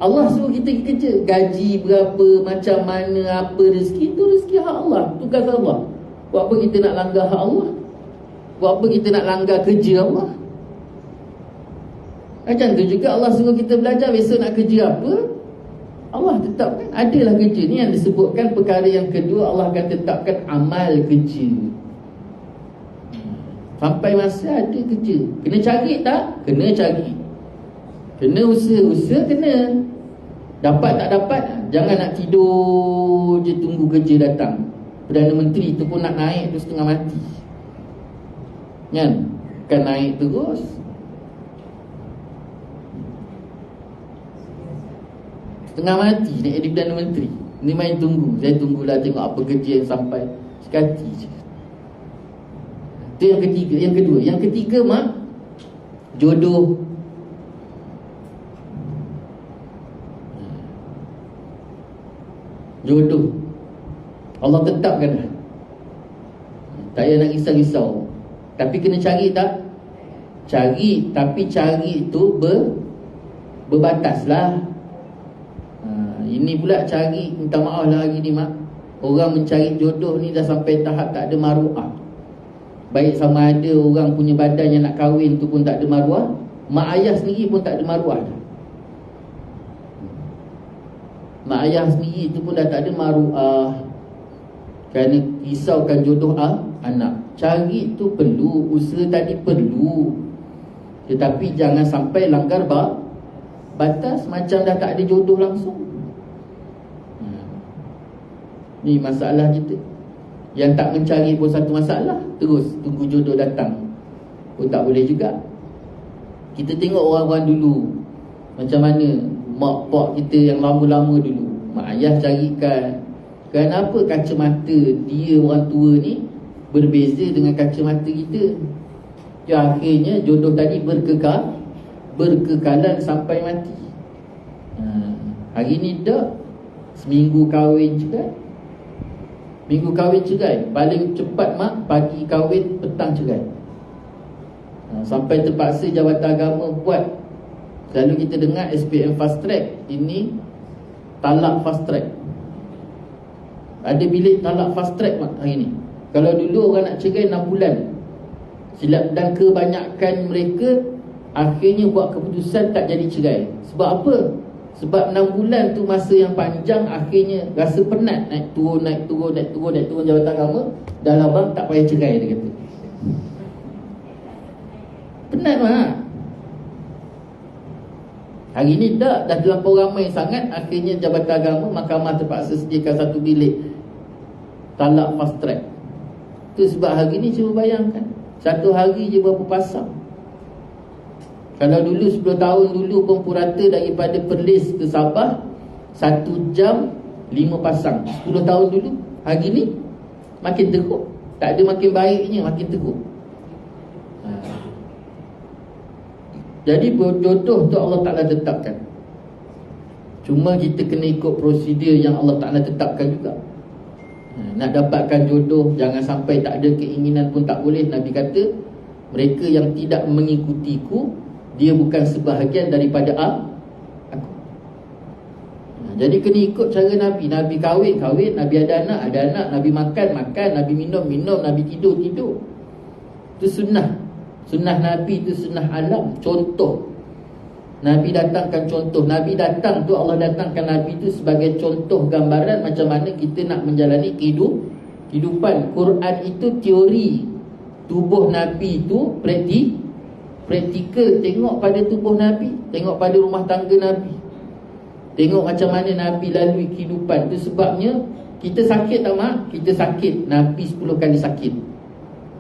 Allah suruh kita pergi kerja. Gaji berapa, macam mana, apa rezeki, itu rezeki hak Allah, tugas Allah. Buat apa kita nak langgar hak Allah? Buat apa kita nak langgar kerja Allah? Macam tu juga Allah suruh kita belajar. Besok nak kerja apa, Allah tetapkan. Adalah kerja ni yang disebutkan perkara yang kedua, Allah akan tetapkan amal kerja. Sampai masa ada kerja. Kena cari tak? Kena cari. Kena usaha kena. Dapat tak dapat, jangan nak tidur je tunggu kerja datang. Perdana Menteri tu pun nak naik tu setengah mati. Kan? Kan naik terus. Setengah mati nak jadi Perdana Menteri. Ni main tunggu. Saya tunggulah tengok apa kerja yang sampai. Sekati je. Itu yang ketiga. Yang kedua, yang ketiga mak, jodoh. Jodoh Allah tetapkan dah. Tak payah nak risau-risau. Tapi kena cari tak? Cari. Tapi cari itu berbatas lah. Ini pula cari, minta maaf lah hari ni mak, orang mencari jodoh ni dah sampai tahap tak ada maruah. Baik sama ada orang punya badan yang nak kahwin tu pun tak ada maruah, mak ayah sendiri pun tak ada maruah dah. Mak ayah sendiri tu pun dah tak ada maruah, kerana risaukan jodoh anak. Cari tu perlu, usaha tadi perlu, tetapi jangan sampai langgar batas macam dah tak ada jodoh langsung. Ni masalah kita. Yang tak mencari pun satu masalah. Terus tunggu jodoh datang pun tak boleh juga. Kita tengok orang-orang dulu, macam mana mak pak kita yang lama-lama dulu, mak ayah carikan. Kenapa kacamata dia orang tua ni berbeza dengan kacamata kita? Ya, akhirnya jodoh tadi berkekalan sampai mati. Hari ni dah seminggu kahwin juga. Minggu kahwin cerai. Paling cepat mak, pagi kahwin, petang cerai. Sampai terpaksa Jabatan Agama buat. Selalu kita dengar SPM fast track, ini talak fast track. Ada bilik talak fast track mak hari ni. Kalau dulu orang nak cerai 6 bulan silap, dan kebanyakan mereka akhirnya buat keputusan tak jadi cerai. Sebab apa? Sebab 6 bulan tu masa yang panjang, akhirnya rasa penat, naik turun Jabatan Agama. Dah lah bang, tak payah cerai, dia kata. Penat mak. Hari ni dah terlampau ramai sangat, akhirnya Jabatan Agama, mahkamah terpaksa sediakan satu bilik talak fast track. Tu sebab hari ni cuba bayangkan, satu hari je berapa pasang. Kalau dulu 10 tahun dulu pun purata daripada Perlis ke Sabah 1 jam 5 pasang. 10 tahun dulu. Hari ni makin teruk. Tak ada makin baiknya, makin teruk. Jadi jodoh tu Allah Ta'ala tetapkan. Cuma kita kena ikut prosedur yang Allah Ta'ala tetapkan juga. Nak dapatkan jodoh, jangan sampai tak ada keinginan pun tak boleh. Nabi kata, mereka yang tidak mengikutiku, dia bukan sebahagian daripada aku. Jadi kena ikut cara Nabi. Nabi kahwin, Nabi ada anak, Nabi makan, Nabi minum, Nabi tidur. Itu sunnah. Sunnah Nabi itu sunnah alam. Contoh, Nabi datangkan contoh. Nabi datang tu, Allah datangkan Nabi itu sebagai contoh gambaran macam mana kita nak menjalani kehidupan. Quran itu teori, tubuh Nabi itu praktikal. Tengok pada tubuh Nabi, tengok pada rumah tangga Nabi, tengok macam mana Nabi lalui kehidupan. Itu sebabnya kita sakit tak mak? Kita sakit, Nabi 10 kali sakit.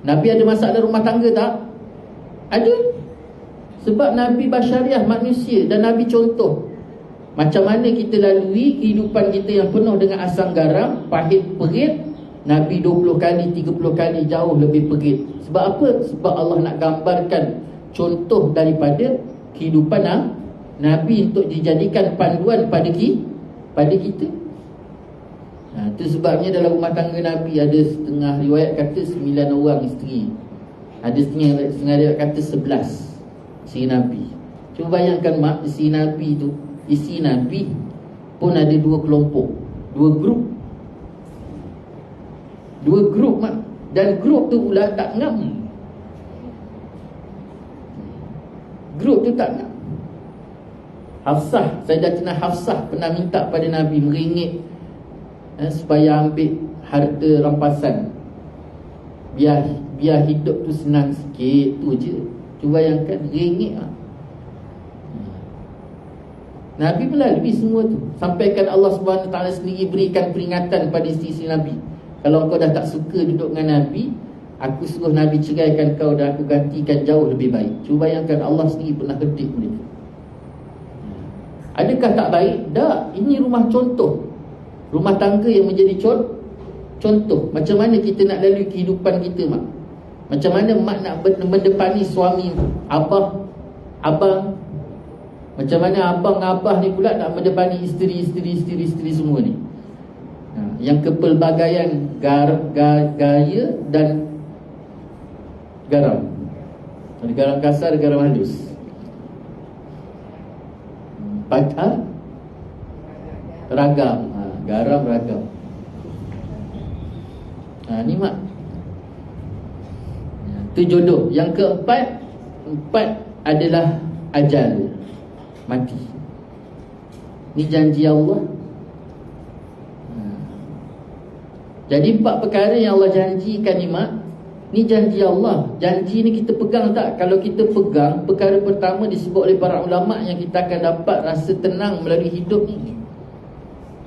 Nabi ada masalah rumah tangga tak? Ada. Sebab Nabi basyariah, manusia, dan Nabi contoh macam mana kita lalui kehidupan kita yang penuh dengan asam garam, pahit, perit. Nabi 20 kali, 30 kali jauh lebih perit. Sebab apa? Sebab Allah nak gambarkan contoh daripada kehidupan Nabi untuk dijadikan panduan pada kita. Itu sebabnya dalam rumah tangga Nabi ada setengah riwayat kata 9 orang isteri, ada setengah riwayat kata 11 isteri Nabi. Cuba bayangkan mak, isteri Nabi pun ada 2 kelompok, 2 grup mak. Dan grup tu pula tak ngam. Grup tu tak ngam. Sayyidatina Hafsah pernah minta pada Nabi, meringit supaya ambil harta rampasan, biar hidup tu senang sikit. Tu je. Cuba bayangkan, ringit Nabi melalui semua tu. Sampaikan Allah SWT sendiri berikan peringatan pada isteri Nabi, kalau kau dah tak suka duduk dengan Nabi, Aku suruh Nabi ceraikan kau dan aku gantikan jauh lebih baik. Cuba bayangkan, Allah sendiri pernah ketik mereka. Adakah tak baik? Tak. Ini rumah contoh, rumah tangga yang menjadi contoh. Macam mana kita nak lalui kehidupan kita, mak? Macam mana mak nak mendepani suami, abang. Macam mana abang ni pula nak mendepani isteri semua ni. Yang kepelbagaian gaya dan garam. Ada garam kasar, ada garam halus. Ragam. Garam ragam. Ni mak. Itu jodoh. Yang keempat adalah ajal, mati. Ni janji Allah. Jadi 4 perkara yang Allah janjikan ni, mak, ni janji Allah. Janji ni kita pegang tak? Kalau kita pegang, perkara pertama disebut oleh para ulama' yang kita akan dapat rasa tenang melalui hidup ni.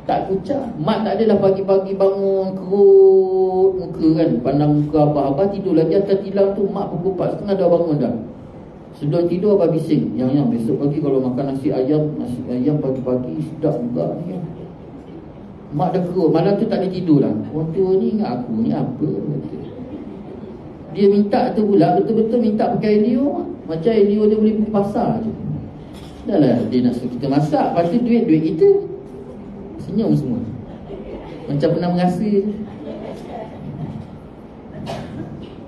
Tak kucak. Mak tak adalah pagi-pagi bangun kerut muka kan, pandang muka abah tidur lagi atas tilam tu. Mak pukul 4:30 dah bangun dah. Sebelum tidur abah bising, yang besok pagi kalau makan nasi ayam pagi-pagi sedap juga ni. Mak dah kerut, malam tu tak ada tidur lah. Orang tua ni ingat aku ni apa? Dia minta tu pula, betul-betul minta pakai Elio. Macam Elio dia boleh pergi pasar je. Dah lah dia nak suruh kita masak, lepas tu duit kita. Senyum semua, macam pernah merasa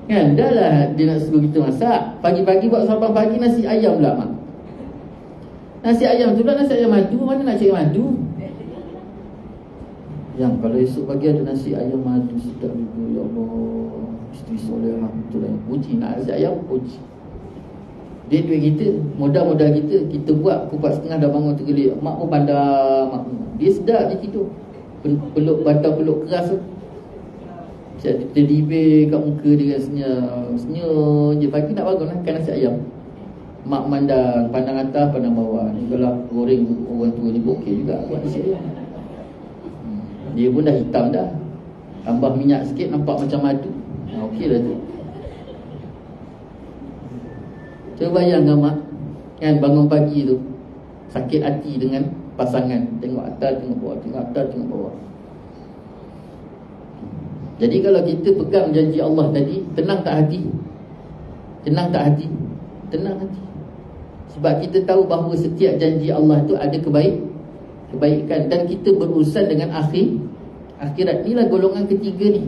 kan. Dah lah dia nak suruh kita masak. Pagi-pagi buat sarapan pagi nasi ayam pula, mak. Nasi ayam tu pula nasi ayam madu. Mana nak cari madu? Yang kalau esok pagi ada nasi ayam madu sedap juga. Ya Allah, isteri soleh betul lah. Puji nak nasi ayam, puji. Duit kita, modal kita buat pukul 4:30 dah bangun tergelik. Mak pun pandang, mak pun. Dia sedap je tidur. Peluk batang peluk keras tu. Macam dia libir kat muka dia senyum je. Pagi nak bangun makan nasi ayam. Mak pandang atas, pandang bawah. Ni kalau goreng orang tua ni okey juga buat nasi ayam. Dia pun dah hitam dah. Tambah minyak sikit nampak macam madu. Okey lah tu. Cuba bayangkan, mak, kan bangun pagi tu sakit hati dengan pasangan. Tengok atas, tengok bawah, tengok atas, tengok bawah. Jadi kalau kita pegang janji Allah tadi, tenang tak hati? Tenang tak hati? Tenang hati. Sebab kita tahu bahawa setiap janji Allah tu ada kebaikan. Dan kita berurusan dengan akhirat. Inilah golongan ketiga ni.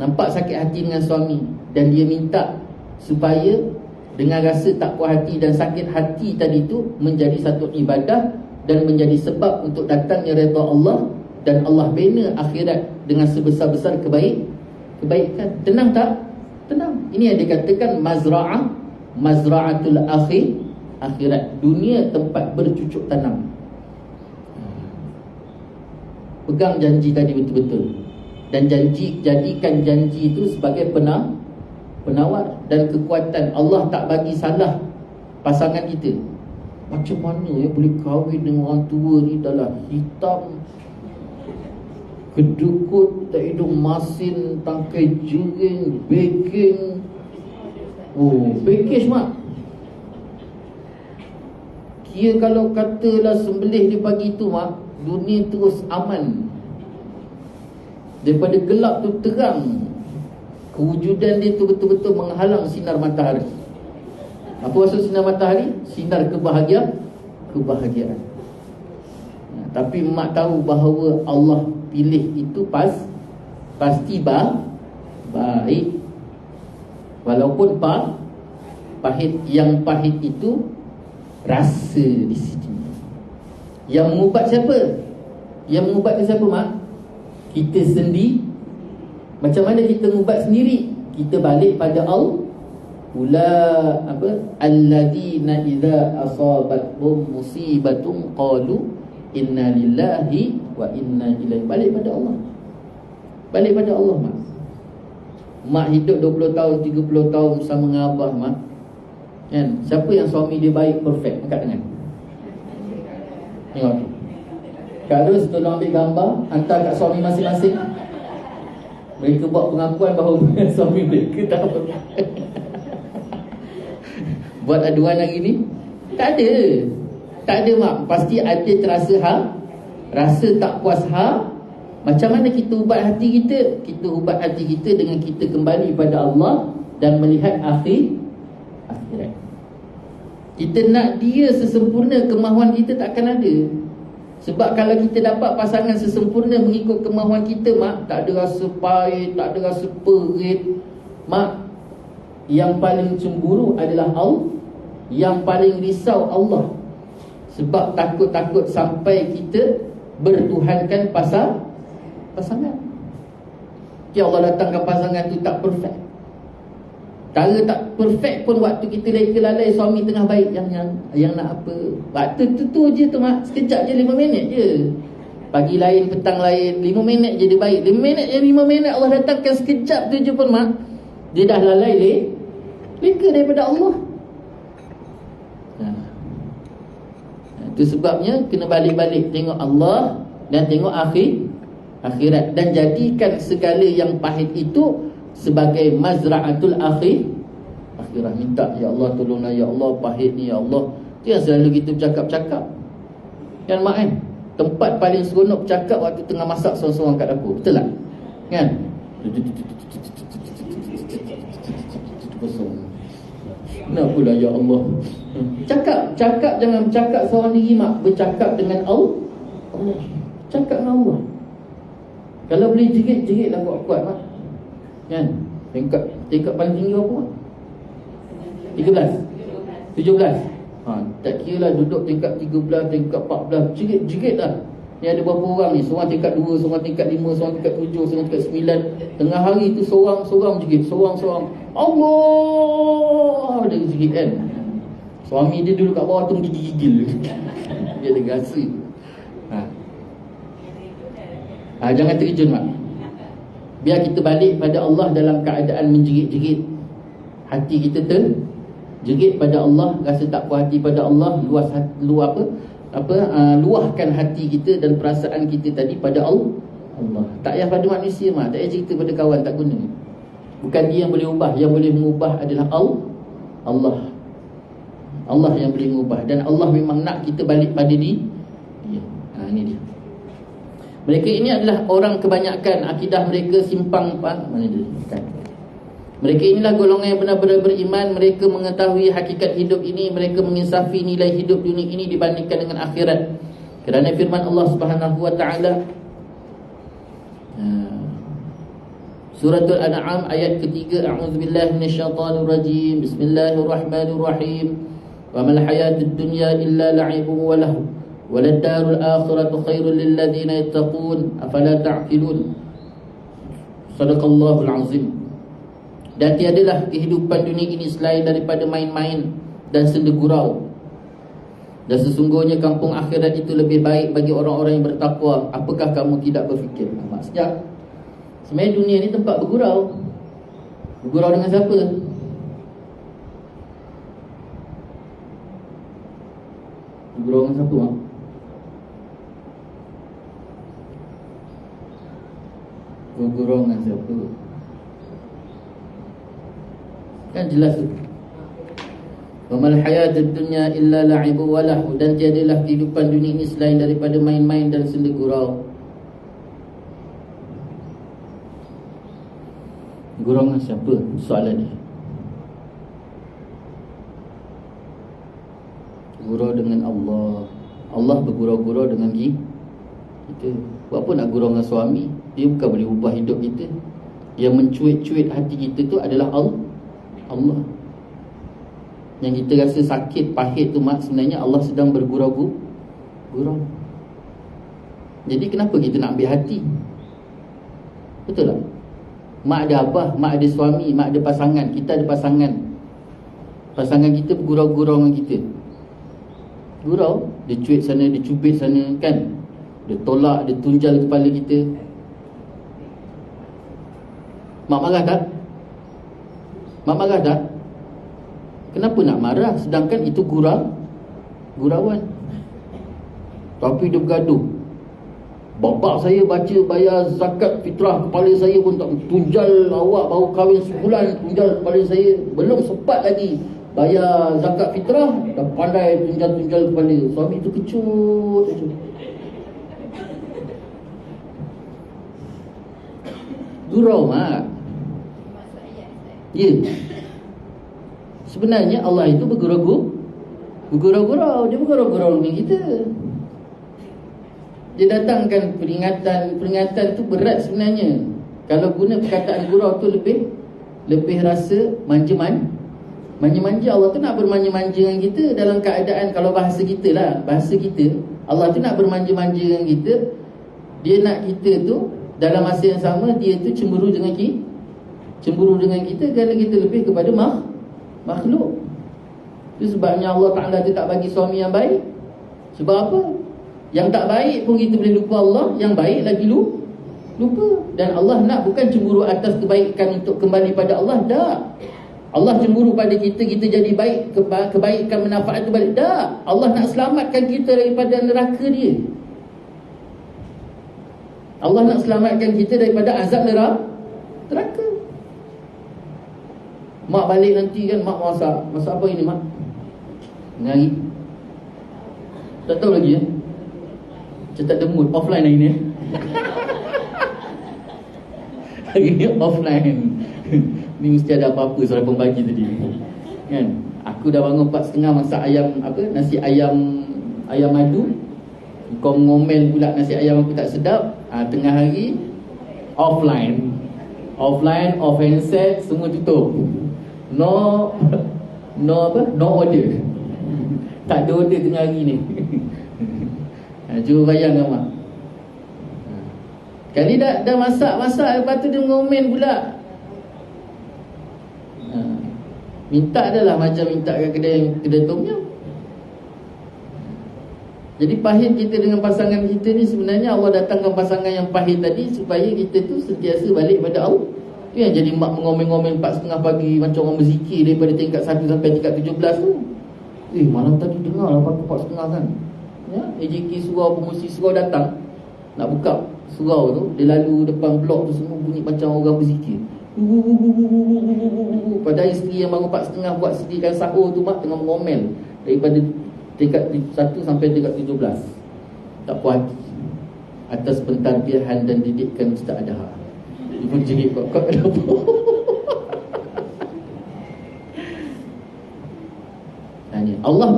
Nampak sakit hati dengan suami, dan dia minta supaya dengan rasa tak puas hati dan sakit hati tadi tu menjadi satu ibadah dan menjadi sebab untuk datangnya redha Allah, dan Allah bina akhirat dengan sebesar-besar kebaikan. Tenang tak? Tenang. Ini yang dikatakan mazra'atul akhirat. Dunia tempat bercucuk tanam. Pegang janji tadi betul-betul. Dan jadikan janji itu sebagai penawar dan kekuatan. Allah tak bagi salah pasangan kita. Macam mana boleh kahwin dengan orang tua ni dalam hitam, kedukut, tak hidung masin, tangkai jering, baking. Package, mak. Kira kalau katalah sembelih di pagi tu, mak, dunia terus aman. Daripada gelap tu terang. Kewujudan dia tu betul-betul menghalang sinar matahari. Apa maksud sinar matahari? Sinar kebahagiaan. Tapi mak tahu bahawa Allah pilih itu pasti baik. Walaupun pahit. Yang pahit itu rasa di sini. Yang mengubat siapa? Yang mengubat siapa, mak? Kita sendiri. Macam mana kita mengubat sendiri? Kita balik pada Allah. Alladzina idza asabathum musibatun qalu inna lillahi wa inna ilaihi. Balik pada Allah. Balik pada Allah, mak. Mak hidup 20 tahun, 30 tahun bersama dengan abah, mak. Kan? Siapa yang suami dia baik, perfect? Angkat tangan. Tengok. Kalau tolong ambil gambar, hantar kat suami masing-masing. Mereka buat pengakuan bahawa suami mereka tak apa. Buat aduan hari ni? Tak ada. Tak ada mak. Pasti ada terasa rasa tak puas Macam mana kita ubat hati kita? Kita ubat hati kita dengan kita kembali pada Allah dan melihat akhirat. Kita nak dia sesempurna, kemahuan kita takkan ada. Sebab kalau kita dapat pasangan sesempurna mengikut kemahuan kita, mak, tak ada rasa pahit, tak ada rasa perit. Mak, yang paling cemburu adalah Allah. Yang paling risau Allah. Sebab takut-takut sampai kita bertuhankan pasangan. Ya Allah datangkan pasangan tu tak perfect. Cara tak perfect pun waktu kita lalai suami tengah baik, yang nak apa. Waktu tu je tu mak, sekejap je, 5 minit je. Pagi lain, petang lain, 5 minit je dia baik. 5 minit Allah datangkan, sekejap tu je pun mak, dia dah lalai leka daripada Allah. Itu sebabnya kena balik-balik tengok Allah dan tengok akhirat, dan jadikan segala yang pahit itu sebagai mazra'atul akhirah. Minta, ya Allah tolonglah, ya Allah pahit ni, ya Allah. Itu yang selalu kita bercakap-cakap kan mak kan. Tempat paling seronok bercakap waktu tengah masak seorang-seorang kat dapur. Betul tak? Kan? Kenapa lah ya Allah? Cakap jangan bercakap seorang diri mak. Bercakap dengan Allah. Cakap dengan Allah. Kalau boleh jerit lah kuat-kuat mak. Kan? Tingkat paling tinggi apa? 13 17. Tak kira lah duduk tingkat 13, tingkat 14. Jerit lah. Ni ada berapa orang ni? Seorang tingkat 2, seorang tingkat 5, seorang tingkat 7, seorang tingkat 9. Tengah hari tu seorang jerit. Seorang Allah. Dia jerit kan. Suami dia duduk kat bawah tu gigil. Dia ada rasa. Jangan terjun mak. Biar kita balik pada Allah dalam keadaan menjerit-jerit. Hati kita terjerit pada Allah, rasa tak puas hati pada Allah, luahkan hati kita dan perasaan kita tadi pada Allah. Tak payah pada manusia mak, tak payah cerita pada kawan, tak guna. Bukan dia yang boleh ubah, yang boleh mengubah adalah Allah. Allah yang boleh mengubah, dan Allah memang nak kita balik pada dia. Ini dia. Mereka ini adalah orang kebanyakan akidah mereka simpang. Mana dia? Kan? Mereka inilah golongan yang benar-benar beriman. Mereka mengetahui hakikat hidup ini. Mereka menginsafi nilai hidup dunia ini dibandingkan dengan akhirat. Kerana firman Allah Subhanahu wa taala, Suratul An'am ayat ketiga, A'udzubillahi minasyaitonirrajim. Bismillahirrahmanirrahim. Wa mal hayatud dunya illa la'ibun wa lahu. Waladdarul akhiratu khairul lilladzina yattaqun afala ta'qilun. Sadaqallahul azim. Dan tiadalah kehidupan dunia ini selain daripada main-main dan senda gurau. Dan sesungguhnya kampung akhirat itu lebih baik bagi orang-orang yang bertakwa. Apakah kamu tidak berfikir? Maksudnya sebenarnya dunia ni tempat bergurau. Bergurau dengan siapa? Bergurau dengan siapa? Bergurau dengan siapa? Kan jelas tu. Wa mal hayatud dunya illa la'ibu wa lahu. Dan tiadalah kehidupan dunia ini selain daripada main-main dan senda gurau. Gurau dengan siapa? Soalan ni. Gurau dengan Allah. Allah bergurau-gurau dengan kita. Buat apa nak gurau dengan suami? Dia bukan boleh ubah hidup kita. Yang mencuit-cuit hati kita tu adalah Allah. Yang kita rasa sakit, pahit tu mak, sebenarnya Allah sedang bergurau. Jadi kenapa kita nak ambil hati? Betul tak? Mak ada abah, mak ada suami, mak ada pasangan. Kita ada pasangan. Pasangan kita bergurau-gurau dengan kita. Gurau, dia cuit sana, dia cubit sana kan. Dia tolak, dia tunjal kepala kita. Mak marah tak? Mak marah tak? Kenapa nak marah? Sedangkan itu gurauan. Tapi dia bergaduh. Bapa saya baca bayar zakat fitrah, kepala saya pun tak tunjal. Awak baru kahwin sebulan, tunjal kepala saya. Belum sempat lagi bayar zakat fitrah, dah pandai tunjal-tunjal kepala. Suami tu kecut. Gurau mak. Ya. Sebenarnya Allah itu bergurau-gurau. Dia bergurau-gurau dengan kita. Dia datangkan peringatan tu berat sebenarnya. Kalau guna perkataan gurau tu lebih rasa manja-manja. Allah tu nak bermanja-manja dengan kita dalam keadaan, kalau bahasa kita lah, bahasa kita, Allah tu nak bermanja-manja dengan kita. Dia nak kita tu dalam masa yang sama dia tu cemburu dengan kita kerana kita lebih kepada makhluk. Itu sebabnya Allah Ta'ala tu tak bagi suami yang baik. Sebab apa? Yang tak baik pun kita boleh lupa Allah, yang baik lagi lupa. Dan Allah nak bukan cemburu atas kebaikan untuk kembali pada Allah, tak. Allah cemburu pada kita jadi baik, kebaikan manfaat tu balik, tak. Allah nak selamatkan kita daripada neraka dia. Allah nak selamatkan kita daripada azab neraka. Mak balik nanti kan, mak masak apa ini mak? Ngari. Tak tahu lagi Macam tak ada mood. Offline hari ni. Hari ni offline. Ni mesti ada apa-apa sarapan pagi tadi kan. Aku dah bangun 4.30 masak ayam, nasi ayam madu. Kau ngomel pula nasi ayam aku tak sedap. Tengah hari offline, off handset, semua tutup. No order. Tak ada order tengah hari ni. Cuba bayangkan mak. Kali dah masak, lepas tu dia ngomen pula. Minta adalah macam minta kat kedai tom yum. Jadi pahit kita dengan pasangan kita ni, sebenarnya Allah datangkan pasangan yang pahit tadi supaya kita tu sentiasa balik pada Allah. Tu yang jadi mak mengomen-ngomen 4.30 pagi macam orang berzikir daripada tingkat 1 sampai tingkat 17 tu. Malam tadi dengar lah 4.30 kan. Ya, AJK surau, pemusi surau datang nak buka surau tu, dia lalu depan blok tu, semua bunyi macam orang berzikir. Pada isteri yang bangun 4.30 buat sediakan sahur tu mak tengah mengomel daripada tingkat 1 sampai tingkat 17. Tak puas hati atas pentadbiran dan didikan Ustaz Adha. Dia pun jerit kok kenapa? Allah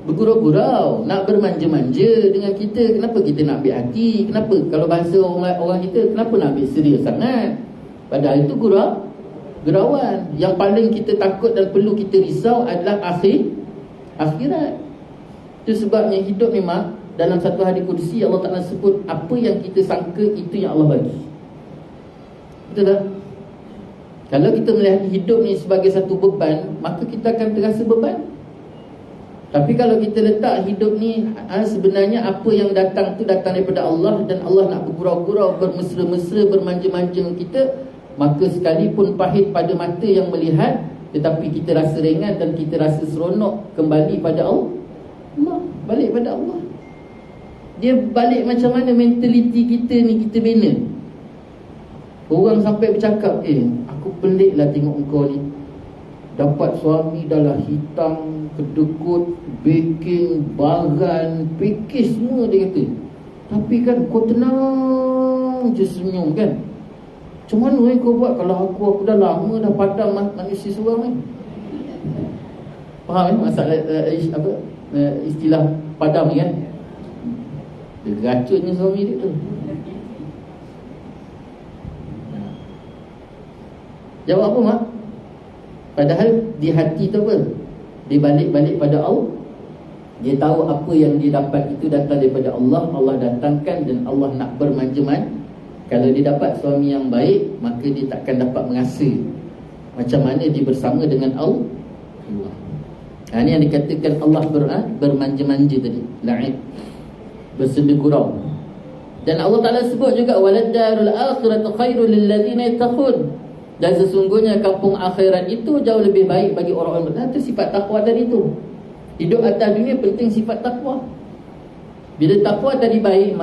bergurau-gurau, nak bermanja-manja dengan kita. Kenapa kita nak ambil hati? Kenapa? Kalau bahasa orang kita, kenapa nak ambil serius sangat? Padahal itu gurauan. Yang paling kita takut dan perlu kita risau adalah akhirat. Itu sebabnya hidup memang dalam satu hadis qudsi Allah Ta'ala sebut, apa yang kita sangka itu yang Allah bagi. Betul tak? Kalau kita melihat hidup ni sebagai satu beban, maka kita akan terasa beban. Tapi kalau kita letak hidup ni sebenarnya apa yang datang tu datang daripada Allah, dan Allah nak bergurau-gurau, bermesra-mesra, bermanja-manja dengan kita, maka sekalipun pahit pada mata yang melihat, tetapi kita rasa ringan dan kita rasa seronok kembali pada Allah. Balik pada Allah. Dia balik macam mana mentaliti kita ni kita bina. Orang sampai bercakap, aku pelik lah tengok engkau ni. Dapat suami dah lah hitam, kedekut, baking, baran, pakej semua dia kata. Tapi kan kau tenang je, senyum kan. Macam mana kau buat? Kalau aku dah lama dah padam manusia seorang kan. Faham masalah istilah padam ni kan. Dia racunnya suami dia tu. Jawab apa mak? Padahal di hati tu apa? Dia balik pada Allah. Dia tahu apa yang dia dapat itu datang daripada Allah. Allah datangkan dan Allah nak bermanja-manja. Kalau dia dapat suami yang baik, maka dia takkan dapat merasa macam mana dia bersama dengan Allah. Ini yang dikatakan Allah bermanja-manja tadi, la'ib, bersendegurau. Dan Allah Ta'ala sebut juga, waladdarul akhiratu khairul lilladzina yattaqun. Dan sesungguhnya kampung akhirat itu jauh lebih baik bagi orang-orang. Itu sifat takwa tadi tu. Hidup atas dunia penting sifat takwa. Bila takwa tadi baik,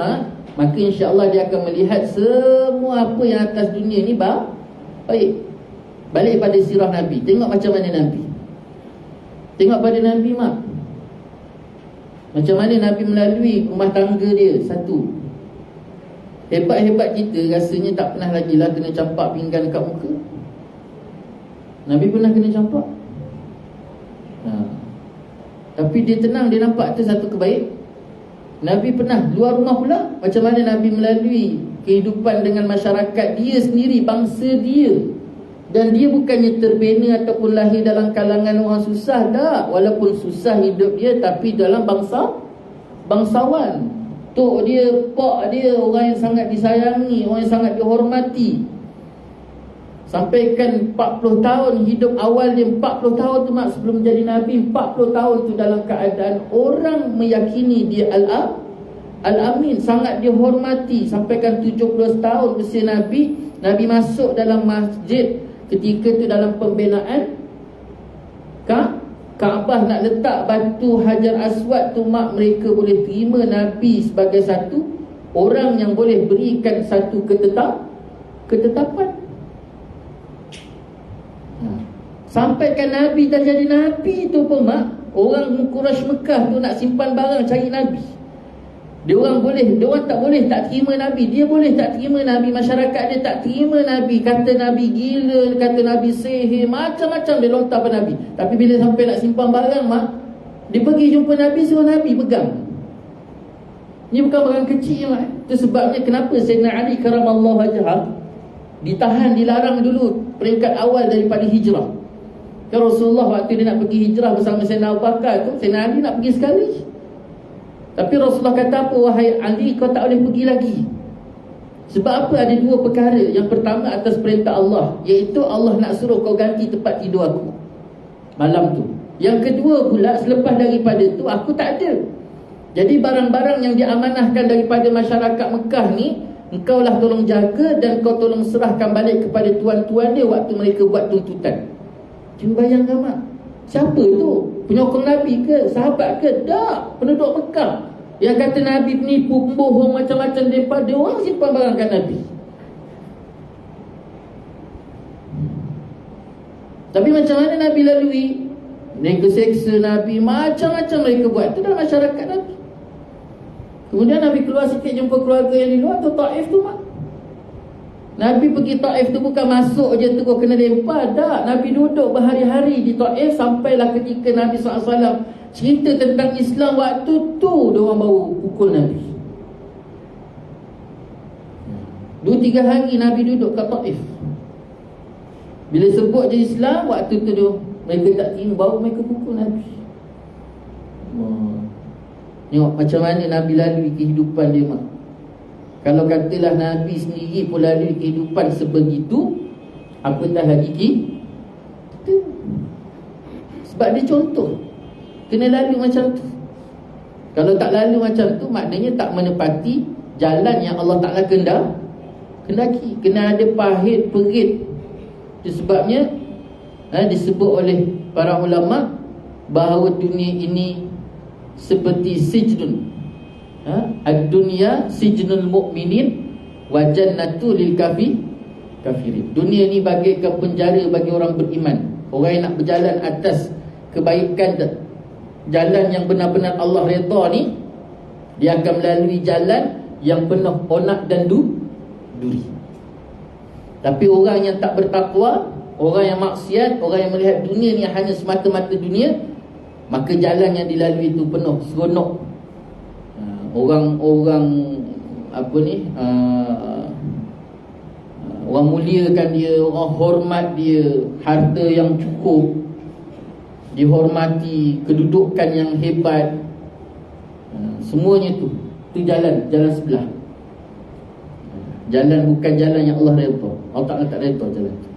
maka insya-Allah dia akan melihat semua apa yang atas dunia ni baik. Balik pada sirah Nabi. Tengok macam mana Nabi. Tengok pada Nabi, macam mana Nabi melalui rumah tangga dia. Satu, hebat-hebat kita rasanya tak pernah lagi lah kena campak pinggan kat muka. Nabi pernah kena campak. Tapi dia tenang, dia nampak tu satu kebaik. Nabi pernah luar rumah pula. Macam mana Nabi melalui kehidupan dengan masyarakat dia sendiri, bangsa dia. Dan dia bukannya terbina ataupun lahir dalam kalangan orang susah, tak. Walaupun susah hidup dia, tapi dalam bangsawan. Tok dia, pak dia, orang yang sangat disayangi, orang yang sangat dihormati. Sampaikan 40 tahun hidup awal dia, 40 tahun tu sebelum menjadi Nabi, 40 tahun tu dalam keadaan orang meyakini dia Al-Amin, sangat dihormati. Sampaikan 17 tahun usia Nabi, Nabi masuk dalam masjid ketika tu dalam pembinaan Kaabah, nak letak batu Hajar Aswad tu, mereka boleh terima Nabi sebagai satu orang yang boleh berikan satu ketetapan. Sampaikan Nabi dah jadi Nabi tu pun, orang Quraisy Mekah tu nak simpan barang cari Nabi. Dia orang tak boleh tak terima Nabi. Dia boleh tak terima Nabi. Masyarakat dia tak terima Nabi. Kata Nabi gila, kata Nabi sihir, macam-macam dia lontar pada Nabi. Tapi bila sampai nak simpan barang, dia pergi jumpa Nabi, suruh Nabi pegang. Ni bukan barang kecil, Itu sebabnya kenapa Sayyidina Ali karamallahu wajhah ditahan, dilarang dulu peringkat awal daripada hijrah. Kan Rasulullah waktu dia nak pergi hijrah bersama Sayyidina Abu Bakar tu, Sayyidina Ali nak pergi sekali. Tapi Rasulullah kata apa? Wahai Ali, kau tak boleh pergi lagi. Sebab apa? Ada dua perkara. Yang pertama atas perintah Allah, iaitu Allah nak suruh kau ganti tempat tidur aku malam tu. Yang kedua pula, selepas daripada tu aku tak ada. Jadi barang-barang yang diamanahkan daripada masyarakat Mekah ni, engkau lah tolong jaga dan kau tolong serahkan balik kepada tuan-tuan dia waktu mereka buat tuntutan. Cuba bayangkan, mak, siapa tu? Penyokong Nabi ke? Sahabat ke? Tak, penduduk Mekah yang kata Nabi penipu, pembohong, macam-macam daripada orang simpan barang kat Nabi. Tapi macam mana Nabi lalui? Mereka seksa Nabi, macam-macam mereka buat. Itu dalam masyarakat Nabi. Kemudian Nabi keluar sikit jumpa keluarga yang di luar tu, Taif tu, mak. Nabi pergi Taif tu bukan masuk je tu kau kena lempar, tak. Nabi duduk berhari-hari di Taif, sampailah ketika Nabi SAW cerita tentang Islam, waktu tu diorang baru pukul Nabi. 2-3 hari Nabi duduk kat Taif. Bila sebut je Islam, waktu tu mereka tak terima, baru mereka pukul Nabi. Tengok macam mana Nabi lalui kehidupan dia, mak. Kalau katalah Nabi sendiri pun lalui kehidupan sebegitu, apatah lagi kita. Sebab dia contoh, kena lalu macam tu. Kalau tak lalu macam tu, maknanya tak menepati jalan yang Allah Ta'ala kendaki. Kena ada pahit perit. Itu sebabnya disebut oleh para ulama bahawa dunia ini seperti sijnun. Ad-dunya sijnul mu'minin wa jannatu lil kafirin. Dunia ni bagaikan penjara bagi orang beriman. Orang yang nak berjalan atas kebaikan, jalan yang benar-benar Allah redha ni, dia akan melalui jalan yang penuh onak dan duri. Tapi orang yang tak bertakwa, orang yang maksiat, orang yang melihat dunia ni hanya semata-mata dunia, maka jalan yang dilalui itu penuh seronok. Orang orang muliakan dia, orang hormat dia, harta yang cukup, dihormati, kedudukan yang hebat, semuanya tu jalan sebelah. Jalan bukan jalan yang Allah redha. Allah tak redha jalan tu.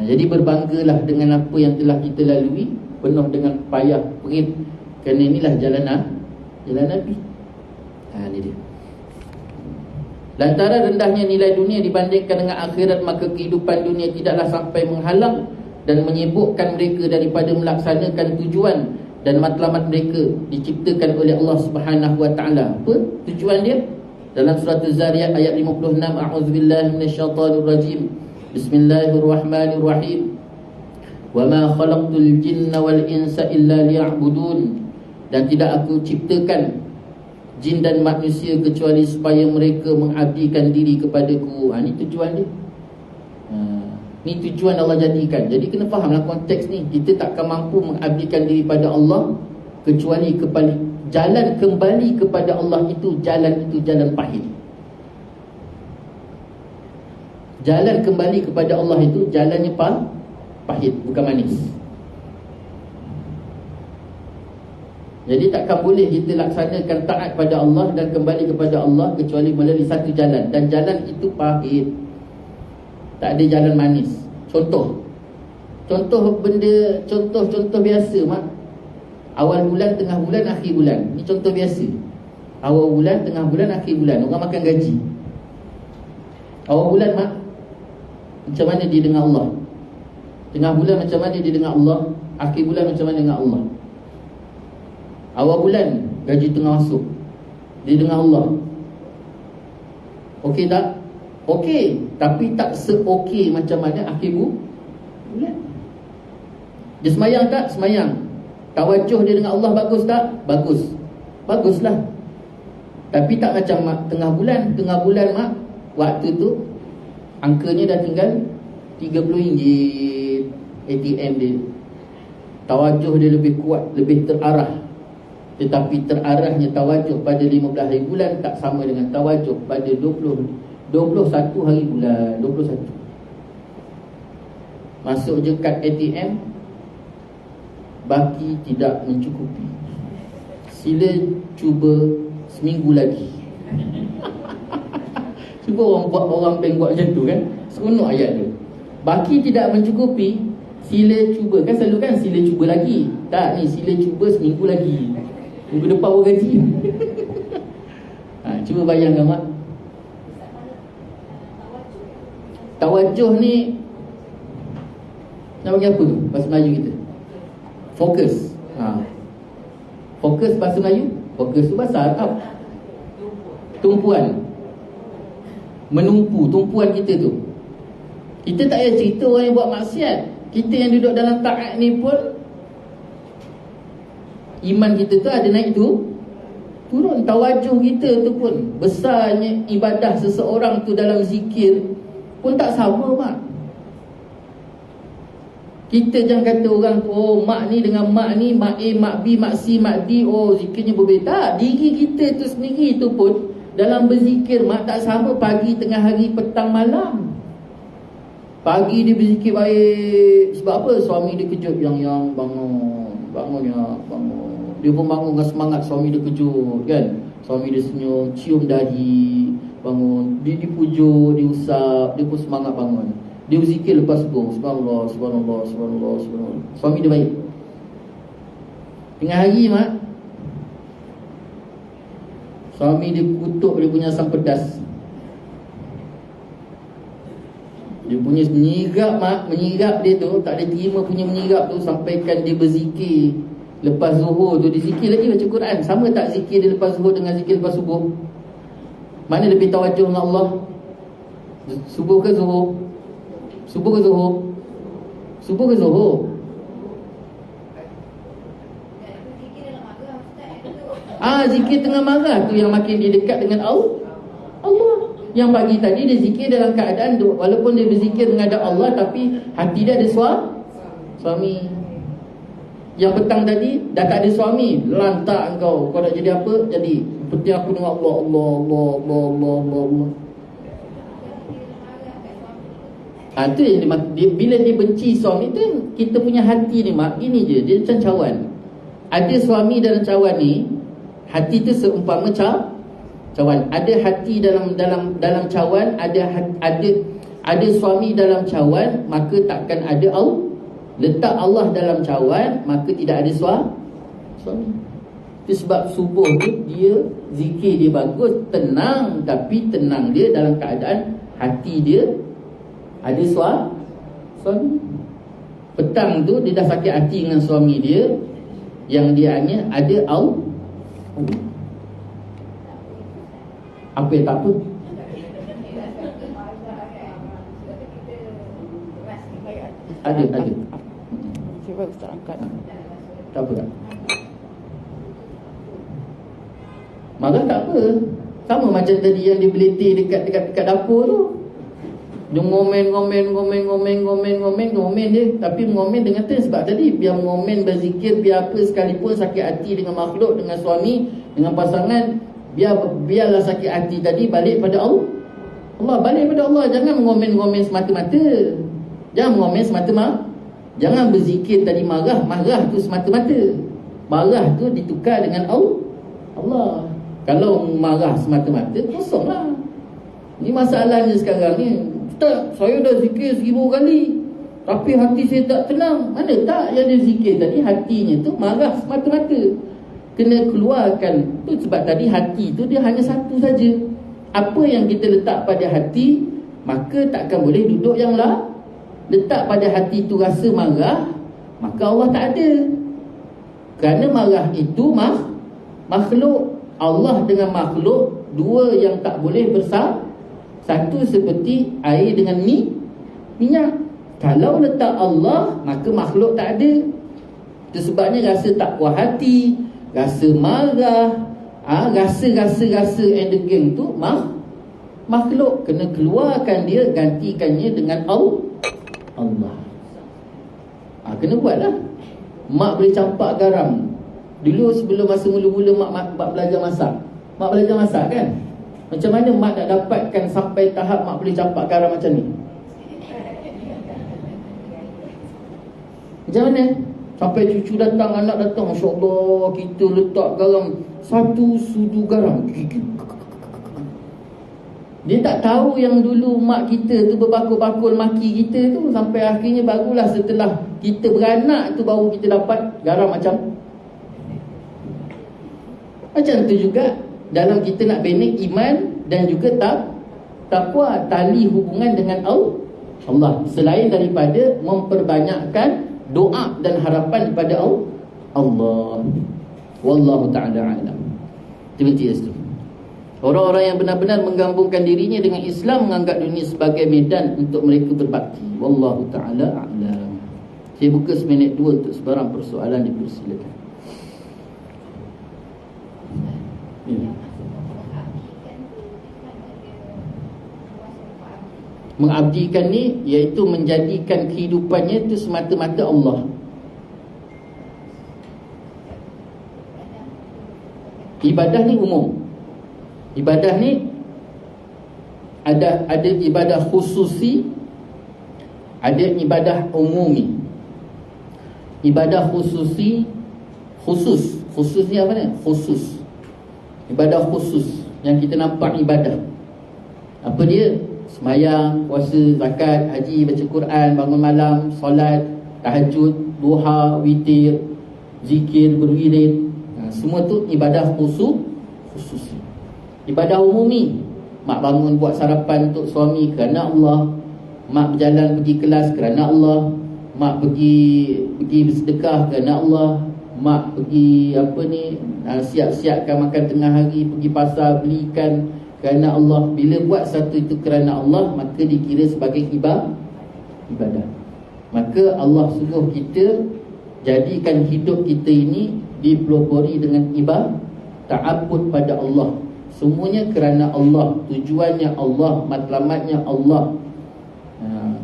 Jadi berbanggalah dengan apa yang telah kita lalui, penuh dengan payah perit, kerana inilah jalan Nabi. Ini dia. Lantaran rendahnya nilai dunia dibandingkan dengan akhirat, maka kehidupan dunia tidaklah sampai menghalang dan menyibukkan mereka daripada melaksanakan tujuan dan matlamat mereka diciptakan oleh Allah Subhanahu wa taala. Apa tujuan dia? Dalam surah Az-Zariyat ayat 56, a'udzubillahi minasyaitonir rajim. Bismillahirrahmanirrahim. Wa ma khalaqtul jinna wal insa illa liya'budun. Dan tidak aku ciptakan jin dan manusia kecuali supaya mereka mengabdikan diri kepadaku. Ini tujuan dia. Ni tujuan Allah jadikan. Jadi kena fahamlah konteks ni. Kita takkan mampu mengabdikan diri pada Allah kecuali jalan kembali kepada Allah itu jalan pahit. Jalan kembali kepada Allah itu jalannya pahit, bukan manis. Jadi takkan boleh kita laksanakan taat pada Allah dan kembali kepada Allah kecuali melalui satu jalan, dan jalan itu pahit. Tak ada jalan manis. Contoh biasa mak. Awal bulan, tengah bulan, akhir bulan. Ini contoh biasa. Awal bulan, tengah bulan, akhir bulan. Orang makan gaji. Awal bulan mak, macam mana dia dengan Allah? Tengah bulan macam mana dia dengan Allah? Akhir bulan macam mana dengan Allah? Awal bulan gaji tengah masuk, dia dengan Allah. Okey tak? Okey, tapi tak se-okey macam mana akhir bulan. Dia semayang tak? Semayang. Tawajuh dia dengan Allah bagus tak? Bagus. Baguslah. Tapi tak macam mak tengah bulan mak, waktu tu angkanya dah tinggal RM30 ATM dia. Tawajuh dia lebih kuat, lebih terarah. Tetapi terarahnya tawajuh pada 15 hari bulan tak sama dengan tawajuh pada 21 hari bulan. 21 masuk je kad ATM, baki tidak mencukupi, sila cuba seminggu lagi. Cuba orang bank buat macam tu kan, seronok ayat tu. Baki tidak mencukupi, sila cuba. Kan selalu kan sila cuba lagi. Tak, ni sila cuba seminggu lagi, minggu depan baru gaji. Cuba bayangkan mak. Tawajuh ni nak bagi apa tu bahasa Melayu kita? Fokus. Fokus bahasa Melayu. Fokus tu bahasa Arab. Tumpuan. Menumpu tumpuan kita tu. Kita tak payah cerita orang yang buat maksiat. Kita yang duduk dalam taat ni pun iman kita tu ada naik tu turun. Tawajuh kita tu pun, besarnya ibadah seseorang tu dalam zikir pun tak sama mak. Kita jangan kata orang tu, oh mak ni dengan mak ni, mak A, mak B, mak C, mak D, oh zikirnya berbeza. Diri kita tu sendiri tu pun dalam berzikir mak tak sama pagi, tengah hari, petang, malam. Pagi dia berzikir baik. Sebab apa? Suami dia kejut, yang bangun ya, bangun. Dia pun bangun dengan semangat, suami dia kejut kan. Suami dia senyum, cium dahi, bangun. Dia dipujuk, diusap, dia pun semangat bangun. Dia berzikir lepas subuh, subhanallah, subhanallah, subhanallah, subhanallah. Suami dia baik. Tengah hari mak, suami dia kutuk dia punya asam pedas. Dia punya menyirap mak, menyirap dia tu tak boleh terima punya menyirap tu, sampaikan dia berzikir lepas zuhur tu. Dia zikir lagi baca Quran. Sama tak zikir dia lepas zuhur dengan zikir lepas subuh? Mana lebih tawajuh dengan Allah? Subuh ke zuhur? Subuh ke zuhur? Subuh ke zuhur? Zikir tengah marah tu yang makin dia dekat dengan Allah. Yang pagi tadi dia zikir dalam keadaan walaupun dia berzikir menghadap Allah, tapi hati dia ada suami. Yang petang tadi dah tak ada suami, lantak kau nak jadi apa? Jadi penting aku dengan Allah. Tu dia, bila dia benci suami tu, kita punya hati ni mak gini je, dia macam cawan. Ada suami dalam cawan ni, hati tu seumpama cawan. Ada hati dalam cawan, ada suami dalam cawan, maka takkan ada Allah. Letak Allah dalam cawan, maka tidak ada suami. Itu sebab subuh tu dia zikir dia bagus, tenang, tapi tenang dia dalam keadaan hati dia ada suami. Petang tu dia dah sakit hati dengan suami dia, Yang dia hanya ada apa yang tak apa? Ada. Cuba Ustaz angkat. Tak apa tak? Marah tak apa. Sama macam tadi yang dia beletir dekat dapur tu. Dia ngomen dia. Tapi ngomen dengan tu sebab tadi biar ngomen berzikir, biar apa sekalipun sakit hati dengan makhluk, dengan suami, dengan pasangan, biarlah sakit hati tadi balik pada Allah. Balik pada Allah. Jangan ngomen semata-mata. Jangan ngomen semata-mata. Jangan berzikir tadi marah tu semata-mata. Marah tu ditukar dengan Allah. Kalau marah semata-mata, kosonglah. Ni masalahnya sekarang ni. Tak, saya dah zikir 1000 kali, tapi hati saya tak tenang. Mana tak yang dia zikir tadi, hatinya tu marah semata-mata. Kena keluarkan. Tu sebab tadi hati tu dia hanya satu saja. Apa yang kita letak pada hati, maka takkan boleh duduk yang lah. Letak pada hati tu rasa marah, maka Allah tak ada. Kerana marah itu makhluk. Allah dengan makhluk, dua yang tak boleh bersama. Satu seperti air dengan minyak. Kalau letak Allah, maka makhluk tak ada. Itu sebabnya rasa tak puas hati, rasa marah, rasa and the gang tu makhluk. Kena keluarkan dia, gantikannya dengan Allah. Kena buatlah. Mak boleh campak garam. Dulu sebelum masa mula-mula mak belajar masak. Mak belajar masak kan? Macam mana mak nak dapatkan sampai tahap mak boleh campak garam macam ni? Macam mana? Sampai cucu datang, anak datang, Masya Allah, kita letak garam 1 sudu garam. Dia tak tahu yang dulu mak kita tu berbakul-bakul maki kita tu. Sampai akhirnya barulah setelah kita beranak tu baru kita dapat garam macam tu juga dalam kita nak bina iman dan juga takwa, tali hubungan dengan Allah. Selain daripada memperbanyakkan doa dan harapan kepada Allah. Wallahu ta'ala a'lam. Terima kasih. Orang-orang yang benar-benar menggabungkan dirinya dengan Islam menganggap dunia sebagai medan untuk mereka berbakti. Wallahu ta'ala a'lam. Saya buka seminit 2 untuk sebarang persoalan, dipersilakan. Mengabdikan ni iaitu menjadikan kehidupannya itu semata-mata Allah. Ibadah ni umum. Ibadah ni ada ibadah khususi, ada ibadah umumi. Ibadah khusus ni apa ni? Khusus. Ibadah khusus yang kita nampak ibadah. Apa dia? Sembahyang, puasa, zakat, haji, baca Quran, bangun malam, solat, tahajud, duha, witir, zikir, berwirid. Semua tu ibadah khusus. Ibadah umumi. Mak bangun buat sarapan untuk suami kerana Allah. Mak berjalan pergi kelas kerana Allah. Mak pergi bersedekah kerana Allah. Mak pergi siap-siapkan makan tengah hari, pergi pasar belikan kerana Allah. Bila buat satu itu kerana Allah, maka dikira sebagai ibadah. Maka Allah suruh kita jadikan hidup kita ini dipelopori dengan ibadah, ta'abbud pada Allah. Semuanya kerana Allah, tujuannya Allah, matlamatnya Allah.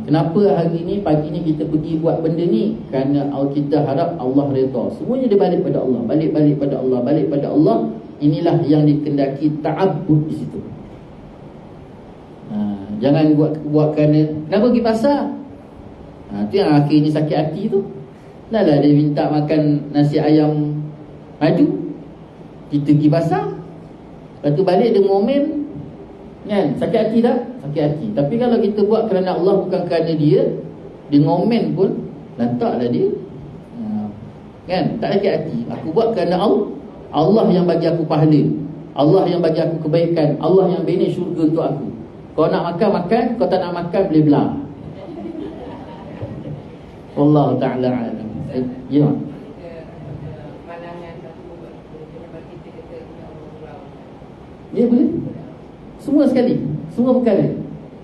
Kenapa hari ni, pagi ni kita pergi buat benda ni? Kerana kita harap Allah redha. Semuanya dia balik pada Allah, balik pada Allah, balik pada Allah. Inilah yang dikendaki ta'abbud di situ. Jangan buat kerana kenapa pergi pasar? Itu yang akhirnya sakit hati tu. Dah dia minta makan nasi ayam maju, kita pergi pasar, lepas tu balik dia ngomel kan? Sakit hati tak? Sakit hati. Tapi kalau kita buat kerana Allah, bukan kerana dia ngomel pun lantaklah dia kan? Tak sakit hati. Aku buat kerana Allah yang bagi aku pahala, Allah yang bagi aku kebaikan, Allah yang bina syurga untuk aku. Kau nak makan, kau tak nak makan boleh belah. Allah Ta'ala alam. Ya. Ya boleh. Semua sekali, semua perkara.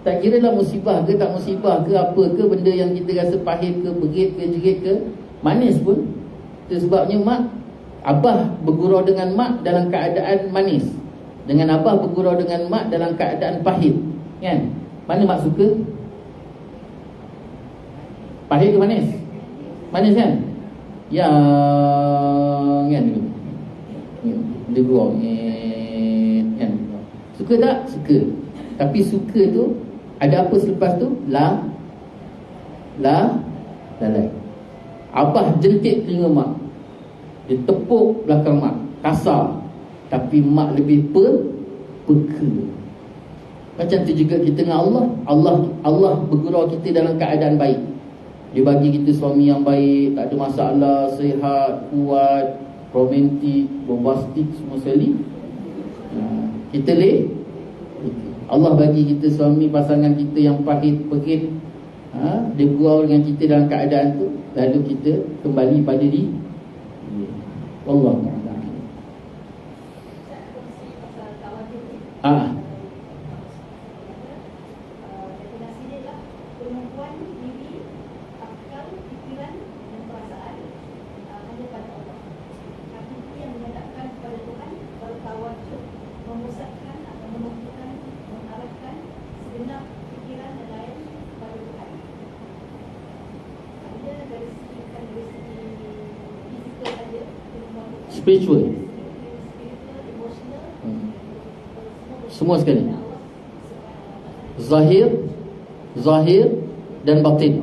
Tak kira lah musibah ke tak musibah ke, apa ke, benda yang kita rasa pahit ke, berit ke, jerit ke, manis pun. Itu sebabnya abah bergurau dengan mak dalam keadaan manis, dengan abah bergurau dengan mak dalam keadaan pahit. Kan? Mana mak suka? Pahit ke manis? Manis kan? Yang kan dulu. Dia gurau kan? Suka tak? Suka. Tapi suka tu ada apa selepas tu? Lalai. Abah jentik telinga mak, dia tepuk belakang mak, kasar. Tapi mak lebih peka. Macam tu juga kita dengan Allah bergurau kita dalam keadaan baik. Dia bagi kita suami yang baik, tak ada masalah, sihat, kuat, romantik, bombastik, semua sekali. Kita Allah bagi kita suami, pasangan kita yang pahit, perit, dia gurau dengan kita dalam keadaan tu, lalu kita kembali pada diri Allah Ta'ala. Spiritual, semua sekali, Zahir dan batin.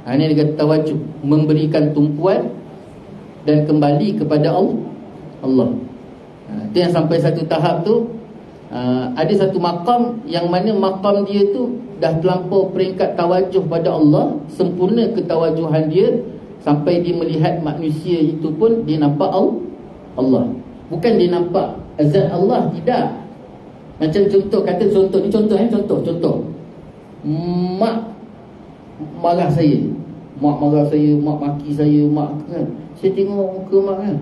Ini dia kata tawajuh, memberikan tumpuan dan kembali kepada Allah. Itu yang sampai satu tahap tu, ada satu maqam yang mana maqam dia tu dah terlampau peringkat tawajuh pada Allah, sempurna ketawajuhan dia, sampai dia melihat manusia itu pun dia nampak Allah. Bukan dia nampak zat Allah, tidak. Macam contoh, kata contoh ni, contoh mak marah saya, mak maki saya, mak kan, saya tengok muka mak kan,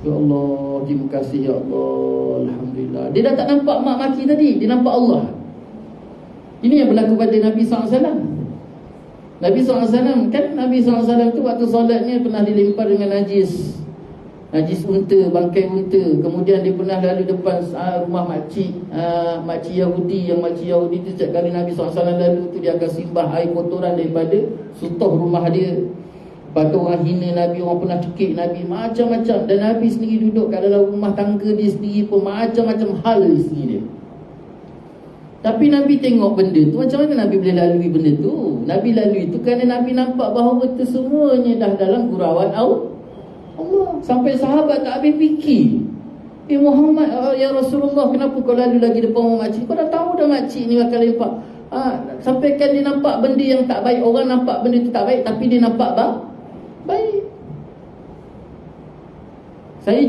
ya Allah, terima kasih ya Allah, alhamdulillah. Dia dah tak nampak mak maki tadi, dia nampak Allah. Ini yang berlaku pada Nabi SAW. Nabi SAW kan, Nabi SAW tu waktu solatnya pernah dilempar dengan najis unta, bangkai unta. Kemudian dia pernah lalu depan rumah makcik Yahudi. Yang makcik Yahudi tu setiap kali Nabi SAW lalu tu, dia akan simbah air kotoran daripada sutoh rumah dia. Lepas tu orang hina Nabi, orang pernah cekik Nabi, macam-macam. Dan Nabi sendiri duduk kat dalam rumah tangga dia sendiri pun macam-macam hal isteri dia. Tapi Nabi tengok benda tu, macam mana Nabi boleh lalui benda tu? Nabi lalui tu kerana Nabi nampak bahawa itu semuanya dah dalam gurauan Allah. Sampai sahabat tak habis fikir, Muhammad, ya Rasulullah, kenapa kau lalu lagi depan makcik? Kau dah tahu dah makcik ni akan lempak. Sampaikan dia nampak benda yang tak baik. Orang nampak benda tu tak baik, tapi dia nampak baik. Saya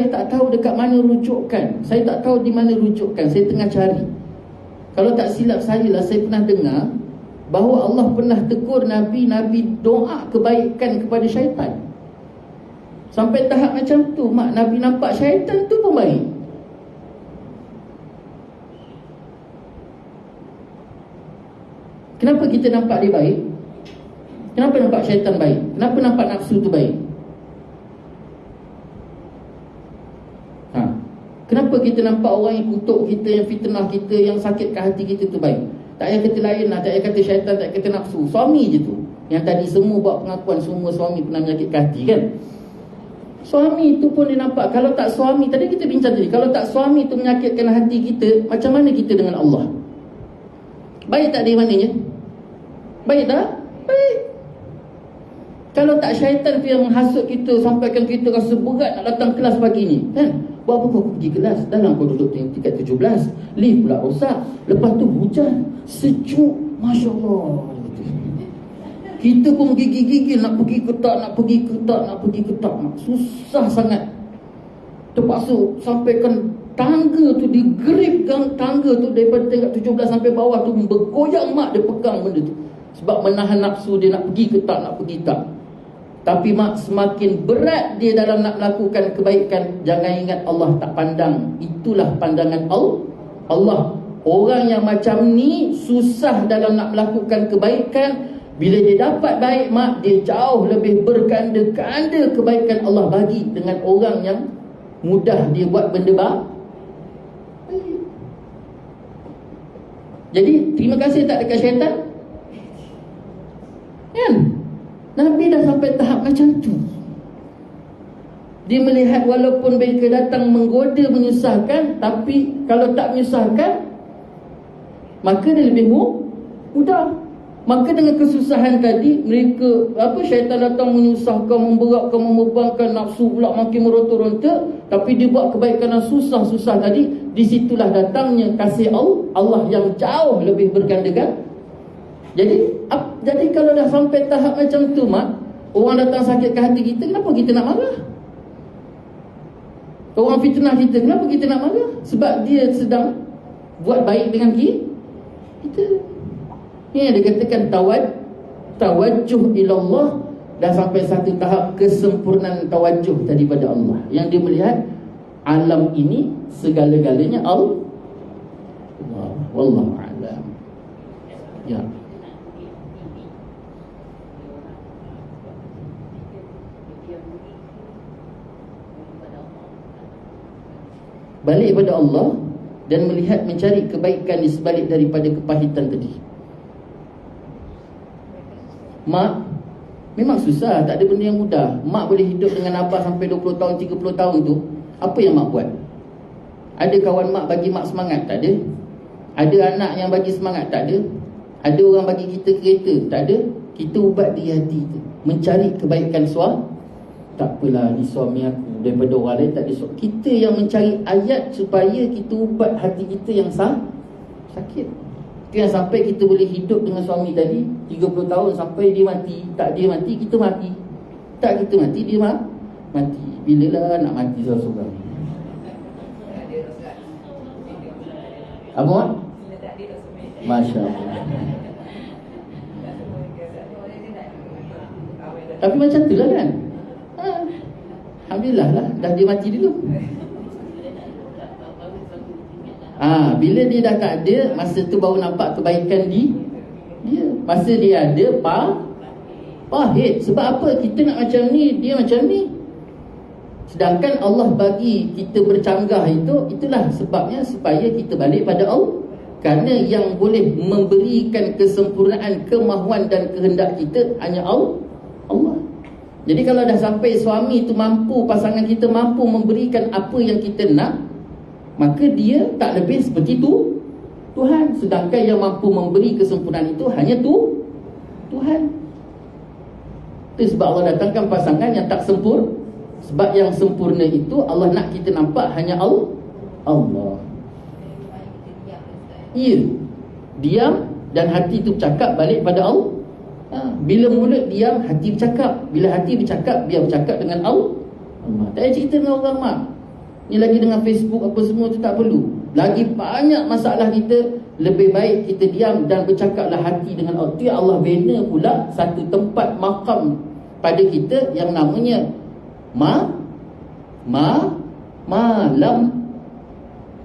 tak tahu dekat mana rujukan. Saya tak tahu di mana rujukan. Saya tengah cari. Kalau tak silap saya pernah dengar bahawa Allah pernah tegur Nabi doa kebaikan kepada syaitan. Sampai tahap macam tu, Nabi nampak syaitan tu pun baik. Kenapa kita nampak dia baik? Kenapa nampak syaitan baik? Kenapa nampak nafsu tu baik? Kenapa kita nampak orang yang kutuk kita, yang fitnah kita, yang sakitkan hati kita tu baik? Tak payah kata lain lah, tak payah kata syaitan, tak payah kata nafsu. Suami je tu. Yang tadi semua buat pengakuan, semua suami pernah menyakitkan hati kan? Suami tu pun dia nampak. Kalau tak suami, tadi kita bincang tadi, kalau tak suami tu menyakitkan hati kita, macam mana kita dengan Allah? Baik tak dia maknanya? Baik tak? Baik. Kalau tak syaitan tu yang menghasut kita, sampaikan kita rasa berat nak datang kelas pagi ni, kan? Buat apa kau pergi kelas? Dalam kau duduk tingkat 17, lift pula rosak, lepas tu hujan, sejuk, Masya Allah. Kita pun gigil-gigil nak pergi ke tak, susah sangat. Terpaksa sampaikan tangga tu, digerip tangga tu daripada tingkat 17 sampai bawah tu, bergoyang mak dia pegang benda tu. Sebab menahan nafsu dia nak pergi ke tak. Tapi mak, semakin berat dia dalam nak melakukan kebaikan, jangan ingat Allah tak pandang. Itulah pandangan Allah. Orang yang macam ni susah dalam nak melakukan kebaikan. Bila dia dapat baik mak, dia jauh lebih berganda-ganda kebaikan Allah bagi dengan orang yang mudah dia buat benda baik. Jadi terima kasih tak dekat syaitan, kan? Nabi dah sampai tahap macam tu. Dia melihat walaupun mereka datang menggoda, menyusahkan, tapi kalau tak menyusahkan, maka dia lebih mudah. Maka dengan kesusahan tadi, mereka syaitan datang menyusahkan, memberatkan, membebankan, nafsu pula makin meronta-ronta. Tapi dia buat kebaikan yang susah-susah tadi. Disitulah datangnya kasih Allah yang jauh lebih berganda-ganda. Jadi kalau dah sampai tahap macam tu mak, orang datang sakitkan hati kita, kenapa kita nak marah? Orang fitnah kita, kenapa kita nak marah? Sebab dia sedang buat baik dengan kita. Ini yang dikatakan tawajjuh ilallah. Dah sampai satu tahap kesempurnaan tawajjuh tadi pada Allah, yang dia melihat alam ini segala-galanya Allah. Wallahu a'lam. Ya. Balik pada Allah dan melihat, mencari kebaikan di sebalik daripada kepahitan tadi. Mak, memang susah, tak ada benda yang mudah. Mak boleh hidup dengan abah sampai 20 tahun, 30 tahun tu. Apa yang mak buat? Ada kawan mak bagi mak semangat? Tak ada. Ada anak yang bagi semangat? Tak ada. Ada orang bagi kita kereta? Tak ada. Kita ubat di hati kita, mencari kebaikan suami. Tak apalah, ni suami aku, daripada orang lain tak ada. Kita yang mencari ayat supaya kita ubat hati kita yang sakit. Itu yang sampai kita boleh hidup dengan suami tadi 30 tahun sampai dia mati. Tak dia mati, kita mati. Tak kita mati, dia mati. Bilalah nak mati seorang-seorang? Apa? Masya Allah. Tapi macam tu lah kan. Alhamdulillah lah, dah dia mati dulu. Bila dia dah tak ada, masa tu baru nampak kebaikan dia. Masa dia ada, pahit. Sebab apa? Kita nak macam ni, dia macam ni. Sedangkan Allah bagi kita bercanggah itu, itulah sebabnya supaya kita balik pada Allah. Kerana yang boleh memberikan kesempurnaan, kemahuan dan kehendak kita hanya Allah. Jadi kalau dah sampai suami itu mampu, pasangan kita mampu memberikan apa yang kita nak, maka dia tak lebih seperti tu Tuhan. Sedangkan yang mampu memberi kesempurnaan itu hanya Tuhan. Itu sebab Allah datangkan pasangan yang tak sempurna. Sebab yang sempurna itu Allah nak kita nampak hanya Allah. Ya, diam dan hati itu bercakap balik pada Allah. Bila mulut diam, hati bercakap. Bila hati bercakap, biar bercakap dengan Allah. Tak payah cerita dengan orang mak. Ni lagi dengan Facebook apa semua tu tak perlu. Lagi banyak masalah kita, lebih baik kita diam dan bercakaplah hati dengan Allah. Tu Allah bina pula satu tempat makam pada kita yang namanya malam.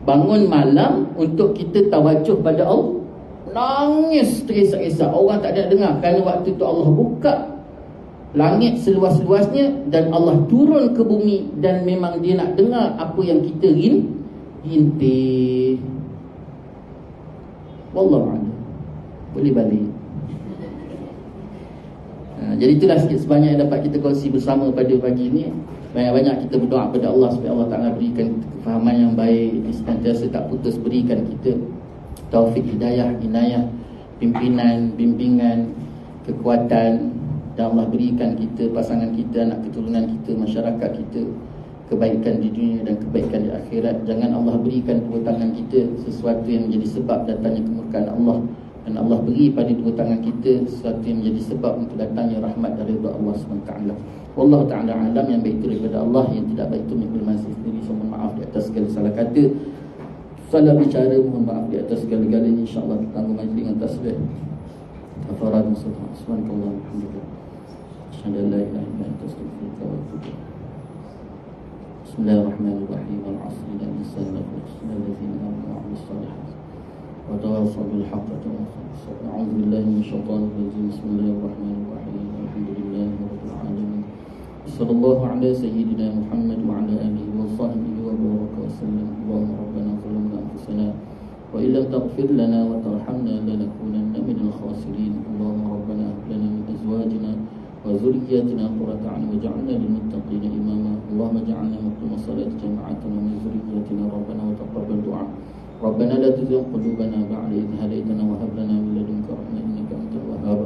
Bangun malam untuk kita tawajuh pada Allah. Nangis terisak-isak, orang tak ada dengar. Kerana waktu tu Allah buka langit seluas-luasnya dan Allah turun ke bumi, dan memang dia nak dengar apa yang kita rintih. Wallahu a'lam. Boleh balik. Jadi itulah sikit sebanyak yang dapat kita kongsi bersama pada pagi ini. Banyak-banyak kita berdoa kepada Allah supaya Allah Ta'ala berikan kefahaman yang baik, senantiasa tak putus berikan kita taufik, hidayah, inayah, pimpinan, bimbingan, kekuatan, dan Allah berikan kita, pasangan kita, anak keturunan kita, masyarakat kita kebaikan di dunia dan kebaikan di akhirat. Jangan Allah berikan dua tangan kita sesuatu yang menjadi sebab datangnya kemurkaan Allah, dan Allah beri pada dua tangan kita sesuatu yang menjadi sebab untuk datangnya rahmat dari Allah SWT. Wallahu ta'ala alam. Yang baik itu daripada Allah, yang tidak baik itu menurut masih sendiri. So mohon maaf di atas segala salah kata, salah bicara, mohon maaf di atas segala-galanya. InsyaAllah kita tangguh majlis dengan tasbih kafarat. Subhanallah, alhamdulillah. أشهد أن لا إله إلا أنت أستغفرك وأتوب إليك. بسم الله الرحمن الرحيم. والعصر إن الإنسان لفي خسر إلا الذين آمنوا وعملوا الصالحات وتواصوا بالحق وتواصوا بالصبر. أعوذ بالله من الشيطان الرجيم. بسم الله الرحمن الرحيم. الحمد لله رب العالمين. صلى الله على سيدنا محمد وعلى آله وصحبه وبارك وسلم. اللهم ربنا ظلمنا أنفسنا وإن لم تغفر لنا وترحمنا لنكونن من الخاسرين. اللهم ربنا هب لنا من أزواجنا وذرياتنا قرة أعين واجعلنا للمتقين إماما. اللهم اجعلنا مقيم الصلاة جماعة ومن ذريتنا ربنا وتقبل دعاء. ربنا لا تزغ قلوبنا بعد إذ هديتنا وهب لنا من لدنك رحمة إنك أنت الوهاب.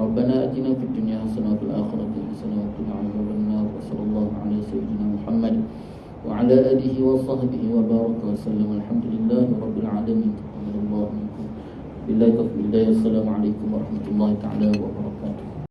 ربنا آتنا في الدنيا حسنة وفي الآخرة حسنة وقنا عذاب النار. وصلى الله على سيدنا محمد وعلى آله وصحبه وبارك وسلم. الحمد لله رب العالمين. تقبل الله منكم. بالله التوفيق. السلام عليكم ورحمة الله تعالى وبركاته.